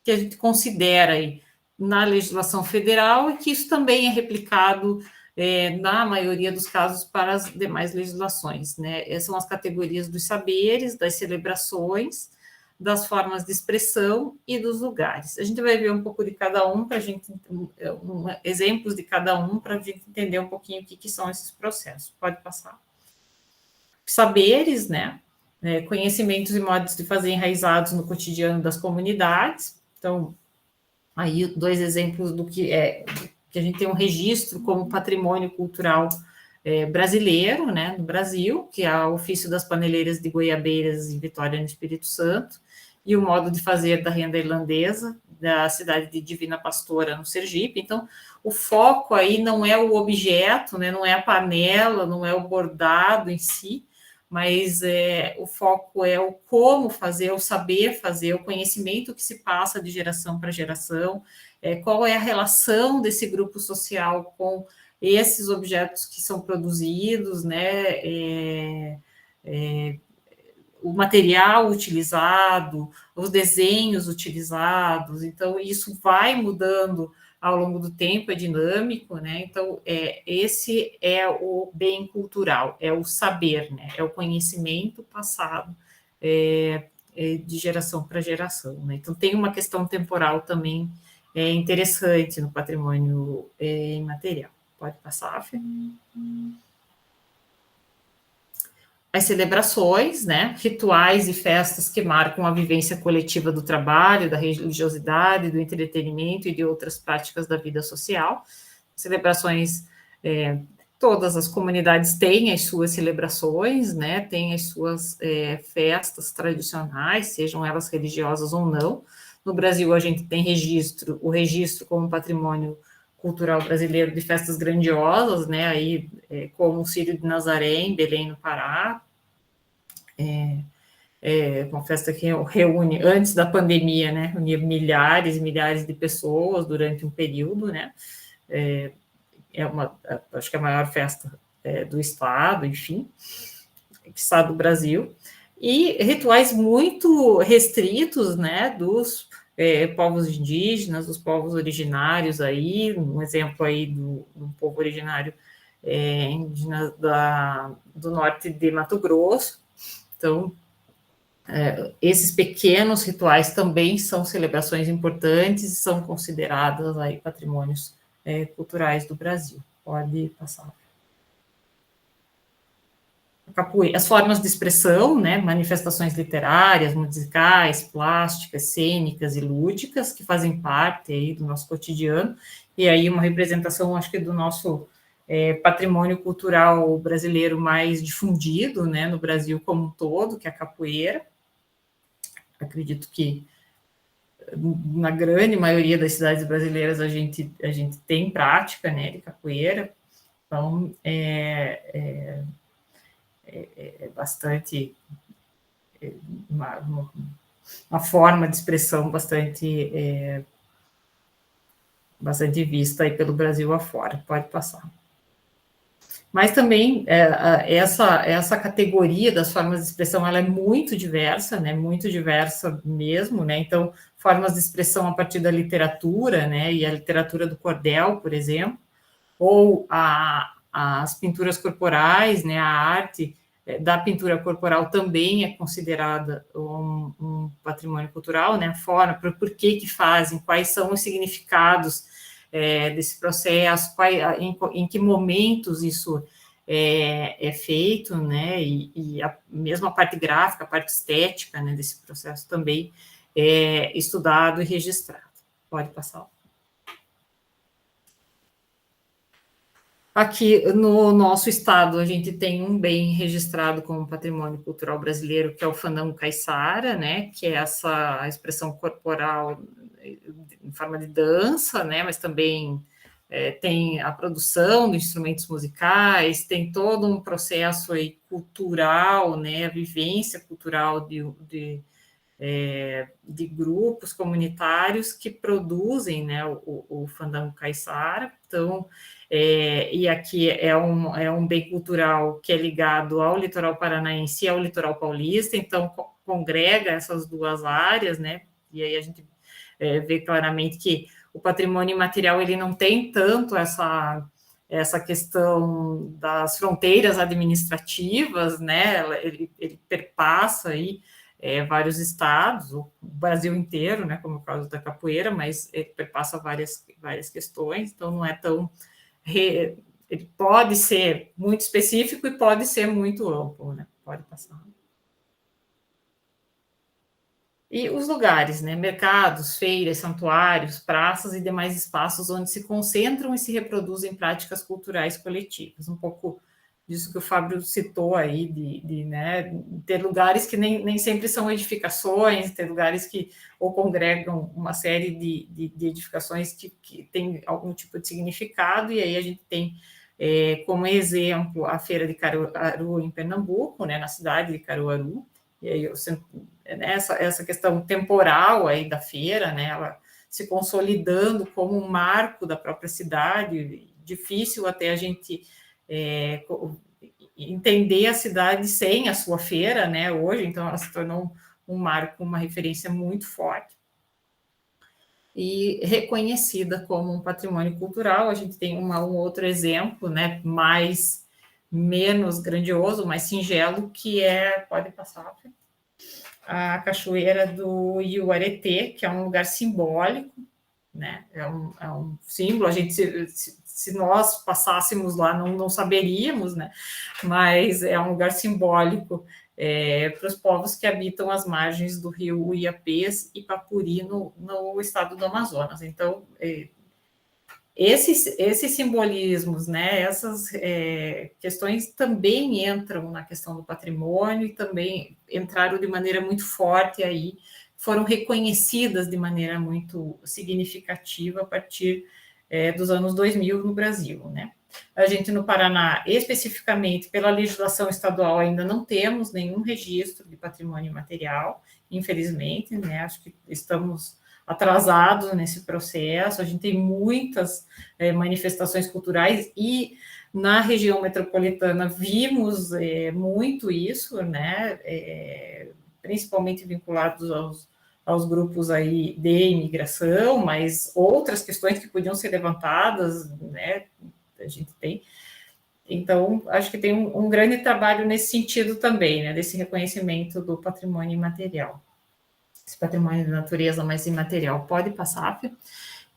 Que a gente considera aí na legislação federal e que isso também é replicado na maioria dos casos para as demais legislações, né? Essas são as categorias dos saberes, das celebrações, das formas de expressão e dos lugares. A gente vai ver um pouco de cada um, para a gente, exemplos de cada um, para a gente entender um pouquinho o que são esses processos. Pode passar. Saberes, né? Conhecimentos e modos de fazer enraizados no cotidiano das comunidades. Então, aí 2 exemplos do que a gente tem um registro como patrimônio cultural brasileiro, né, no Brasil, que é o ofício das paneleiras de Goiabeiras em Vitória, no Espírito Santo, e o modo de fazer da renda irlandesa, da cidade de Divina Pastora, no Sergipe. Então, o foco aí não é o objeto, né, não é a panela, não é o bordado em si, mas o foco é o como fazer, o saber fazer, o conhecimento que se passa de geração para geração, qual é a relação desse grupo social com esses objetos que são produzidos, né, o material utilizado, os desenhos utilizados. Então, isso vai mudando ao longo do tempo, é dinâmico, né? Então, esse é o bem cultural, é o saber, né? É o conhecimento passado de geração para geração, né? Então, tem uma questão temporal também interessante no patrimônio imaterial. Pode passar, Fê? As celebrações, né, rituais e festas que marcam a vivência coletiva do trabalho, da religiosidade, do entretenimento e de outras práticas da vida social. Celebrações, todas as comunidades têm as suas celebrações, né, têm as suas festas tradicionais, sejam elas religiosas ou não. No Brasil, a gente tem o registro como patrimônio cultural brasileiro de festas grandiosas, né, aí, como o Círio de Nazaré, em Belém, no Pará, uma festa que reúne, antes da pandemia, né, reunia milhares e milhares de pessoas durante um período, né, acho que é a maior festa do estado, enfim, que está do Brasil, e rituais muito restritos, né, dos povos indígenas, dos povos originários aí, um exemplo aí do povo originário indígena do norte de Mato Grosso. Então, esses pequenos rituais também são celebrações importantes e são consideradas aí patrimônios culturais do Brasil. Pode passar. Capoeira, as formas de expressão, né, manifestações literárias, musicais, plásticas, cênicas e lúdicas, que fazem parte aí do nosso cotidiano, e aí uma representação, acho que do nosso patrimônio cultural brasileiro mais difundido, né, no Brasil como um todo, que é a capoeira. Acredito que na grande maioria das cidades brasileiras a gente tem prática, né, de capoeira, então bastante uma forma de expressão bastante vista aí pelo Brasil afora. Pode passar. Mas também essa categoria das formas de expressão, ela é muito diversa, né? Muito diversa mesmo, né? Então, formas de expressão a partir da literatura, né? E a literatura do cordel, por exemplo, ou as pinturas corporais, né? A arte da pintura corporal também é considerada um patrimônio cultural, né? A forma, por que fazem, quais são os significados desse processo, em que momentos isso é feito, né, e a mesma parte gráfica, a parte estética, né, desse processo também é estudado e registrado. Pode passar. Aqui no nosso estado, a gente tem um bem registrado como patrimônio cultural brasileiro, que é o fandango caiçara, né, que é essa expressão corporal em forma de dança, né, mas também tem a produção de instrumentos musicais, tem todo um processo aí cultural, né, a vivência cultural de grupos comunitários que produzem, né, o fandango caiçara. Então, e aqui é um bem cultural que é ligado ao litoral paranaense e ao litoral paulista, então congrega essas duas áreas, né, e aí a gente vê claramente que o patrimônio imaterial ele não tem tanto essa questão das fronteiras administrativas, né, ele perpassa aí vários estados, o Brasil inteiro, né, como é o caso da capoeira, mas ele perpassa várias questões, então não é tão... ele pode ser muito específico e pode ser muito amplo, né, pode passar. E os lugares, né, mercados, feiras, santuários, praças e demais espaços onde se concentram e se reproduzem práticas culturais coletivas, um pouco disso que o Fábio citou aí, né, ter lugares que nem sempre são edificações, ter lugares que ou congregam uma série de edificações que tem algum tipo de significado, e aí a gente tem como exemplo a Feira de Caruaru em Pernambuco, né, na cidade de Caruaru, e aí essa questão temporal aí da feira, né, ela se consolidando como um marco da própria cidade, difícil até a gente entender a cidade sem a sua feira, né, hoje, então ela se tornou um marco, uma referência muito forte e reconhecida como um patrimônio cultural. A gente tem um outro exemplo, né, menos grandioso, mais singelo, que pode passar, a cachoeira do Iuaretê, que é um lugar simbólico, né, é um símbolo, a gente se nós passássemos lá, não saberíamos, né? Mas é um lugar simbólico para os povos que habitam as margens do rio Uiapés e Papuri, no estado do Amazonas. Então, esses simbolismos, né, essas questões também entram na questão do patrimônio e também entraram de maneira muito forte aí, foram reconhecidas de maneira muito significativa a partir dos anos 2000 no Brasil, né? A gente no Paraná, especificamente pela legislação estadual, ainda não temos nenhum registro de patrimônio imaterial, infelizmente, né? Acho que estamos atrasados nesse processo, a gente tem muitas manifestações culturais e na região metropolitana vimos muito isso, né? Principalmente vinculados aos grupos aí de imigração, mas outras questões que podiam ser levantadas, né, a gente tem. Então, acho que tem um grande trabalho nesse sentido também, né, desse reconhecimento do patrimônio imaterial. Esse patrimônio de natureza mais imaterial. Pode passar, Fê?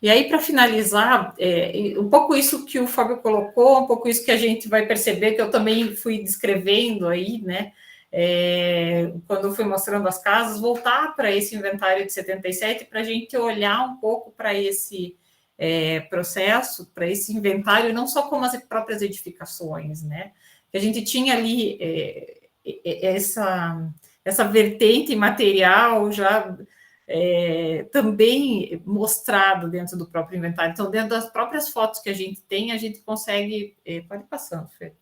E aí, para finalizar, um pouco isso que o Fábio colocou, um pouco isso que a gente vai perceber, que eu também fui descrevendo aí, né, quando eu fui mostrando as casas, voltar para esse inventário de 77, para a gente olhar um pouco para esse processo, para esse inventário, não só como as próprias edificações, né, que a gente tinha ali essa vertente material já também mostrado dentro do próprio inventário. Então, dentro das próprias fotos que a gente tem, a gente consegue... pode ir passando, Fê.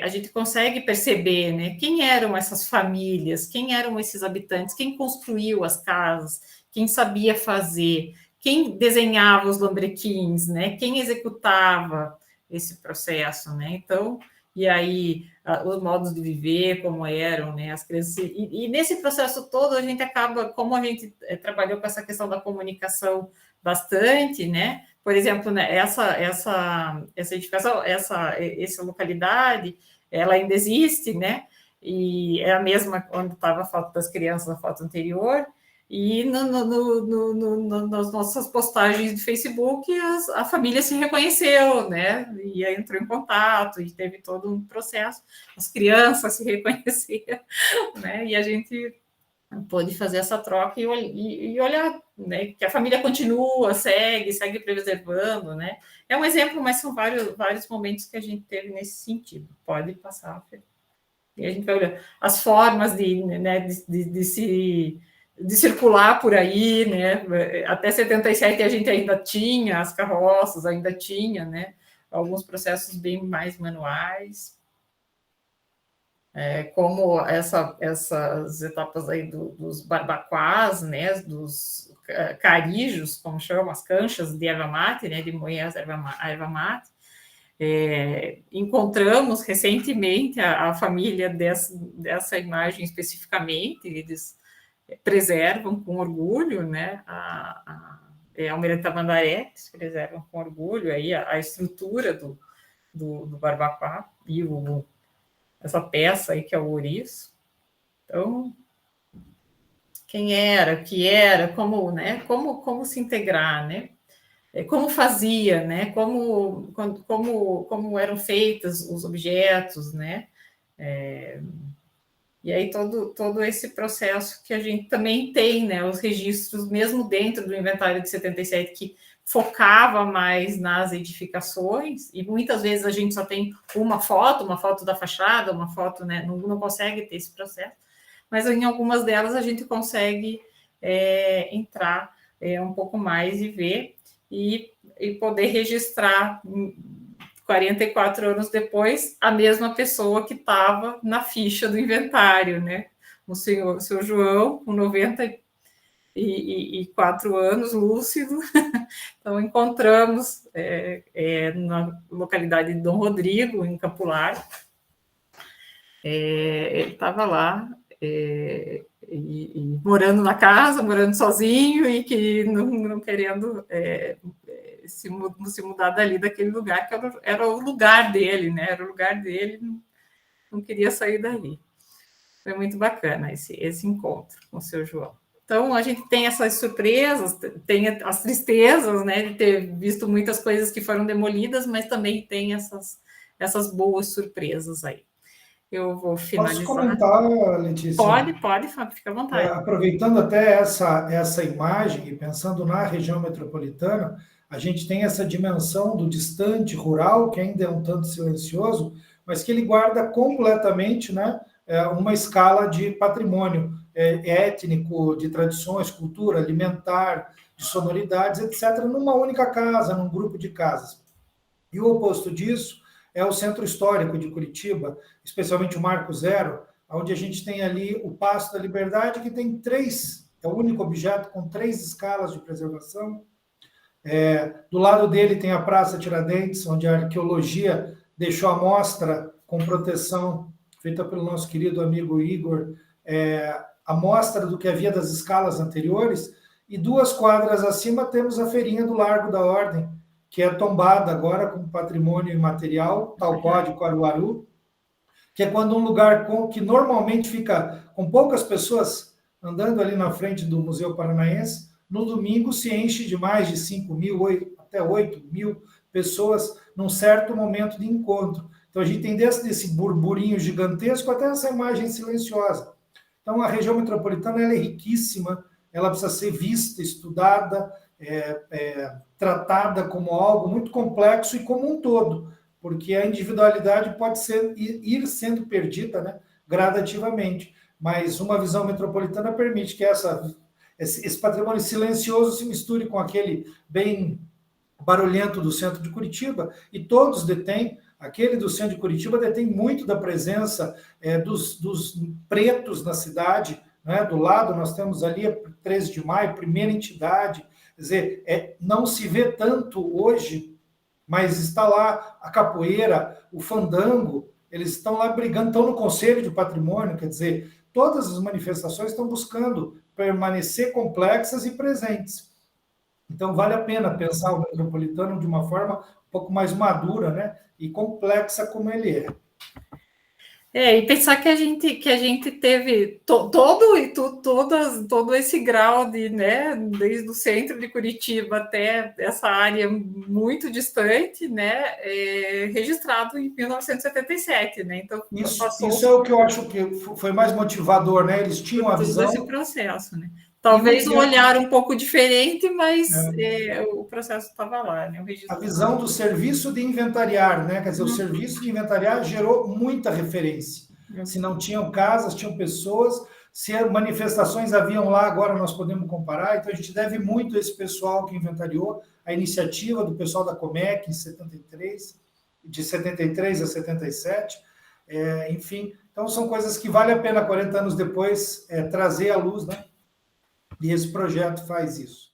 A gente consegue perceber, né, quem eram essas famílias, quem eram esses habitantes, quem construiu as casas, quem sabia fazer, quem desenhava os lambrequins, né, quem executava esse processo, né, então, e aí os modos de viver, como eram, né, as crianças, e nesse processo todo a gente acaba, como a gente trabalhou com essa questão da comunicação bastante, né, por exemplo, né, essa edificação, essa localidade, ela ainda existe, né? E é a mesma onde estava a foto das crianças, a foto anterior. E nas nossas postagens de Facebook, a família se reconheceu, né? E aí entrou em contato, e teve todo um processo. As crianças se reconheceram, né? E a gente pôde fazer essa troca e olhar, né? Que a família continua, segue preservando, né? É um exemplo, mas são vários momentos que a gente teve nesse sentido. Pode passar, Fê. E a gente vai olhar as formas de circular por aí, né? Até 77 a gente ainda tinha as carroças, ainda tinha, né? Alguns processos bem mais manuais, como essas etapas aí dos barbacoás, né? Dos carijos, como chamam, as canchas de erva mate, né? De moer a erva mate. Encontramos recentemente a família dessa imagem especificamente, eles preservam com orgulho, né, a Almirante Tamandaré, eles preservam com orgulho aí a estrutura do barbacoa e essa peça aí que é o ouriço. Então, quem era, o que era, como, né, como se integrar, né? Como fazia, né? Como eram feitos os objetos, né? E aí todo esse processo que a gente também tem, né? Os registros, mesmo dentro do inventário de 77, que focava mais nas edificações, e muitas vezes a gente só tem uma foto da fachada, uma foto, né? Não consegue ter esse processo, mas em algumas delas a gente consegue entrar um pouco mais e ver, e poder registrar 44 anos depois a mesma pessoa que estava na ficha do inventário, né? O seu João, com 94 anos, lúcido. Então, encontramos na localidade de Dom Rodrigo, em Campo Largo. Ele estava lá, e morando na casa, morando sozinho, e que não querendo se mudar dali, daquele lugar, que era o lugar dele, né? Era o lugar dele, não queria sair dali. Foi muito bacana esse encontro com o seu João. Então, a gente tem essas surpresas, tem as tristezas, né, de ter visto muitas coisas que foram demolidas, mas também tem essas boas surpresas aí. Eu vou finalizar. Posso comentar, Letícia? Pode, Fábio, fica à vontade. Aproveitando até essa imagem e pensando na região metropolitana, a gente tem essa dimensão do distante rural, que ainda é um tanto silencioso, mas que ele guarda completamente, né, uma escala de patrimônio étnico, de tradições, cultura, alimentar, de sonoridades, etc., numa única casa, num grupo de casas. E o oposto disso é o Centro Histórico de Curitiba, especialmente o Marco Zero, onde a gente tem ali o Paço da Liberdade, que tem é o único objeto com 3 escalas de preservação. Do lado dele tem a Praça Tiradentes, onde a arqueologia deixou a mostra com proteção, feita pelo nosso querido amigo Igor, a mostra do que havia das escalas anteriores, e 2 quadras acima temos a Feirinha do Largo da Ordem, que é tombada agora como patrimônio imaterial, tal qual de Caruaru, que é quando um lugar que normalmente fica com poucas pessoas andando ali na frente do Museu Paranaense, no domingo se enche de mais de 5.000, até 8.000 pessoas num certo momento de encontro. Então a gente tem desde esse burburinho gigantesco até essa imagem silenciosa. Então a região metropolitana ela é riquíssima, ela precisa ser vista, estudada, tratada como algo muito complexo e como um todo, porque a individualidade pode ir sendo perdida, né, gradativamente, mas uma visão metropolitana permite que esse patrimônio silencioso se misture com aquele bem barulhento do centro de Curitiba, e todos detêm, aquele do centro de Curitiba detém muito da presença dos pretos na cidade, né? Do lado nós temos ali a 13 de maio, primeira entidade, quer dizer, não se vê tanto hoje, mas está lá a capoeira, o fandango, eles estão lá brigando, estão no Conselho de Patrimônio, quer dizer, todas as manifestações estão buscando permanecer complexas e presentes. Então, vale a pena pensar o metropolitano de uma forma um pouco mais madura, né, e complexa como ele é. E pensar que a gente teve todo esse grau de, né, desde o centro de Curitiba até essa área muito distante, né, registrado em 1977, né? Então Isso é o que eu acho que foi mais motivador, né? Eles tinham a todo visão. esse processo, né? Talvez um olhar um pouco diferente, mas o processo estava lá, né? A visão do serviço de inventariar, né? Quer dizer, o serviço de inventariar gerou muita referência. Se não tinham casas, tinham pessoas, se manifestações haviam lá, agora nós podemos comparar. Então a gente deve muito a esse pessoal que inventariou, a iniciativa do pessoal da Comec em 73, de 73 a 77, enfim. Então são coisas que vale a pena 40 anos depois trazer à luz, né? E esse projeto faz isso.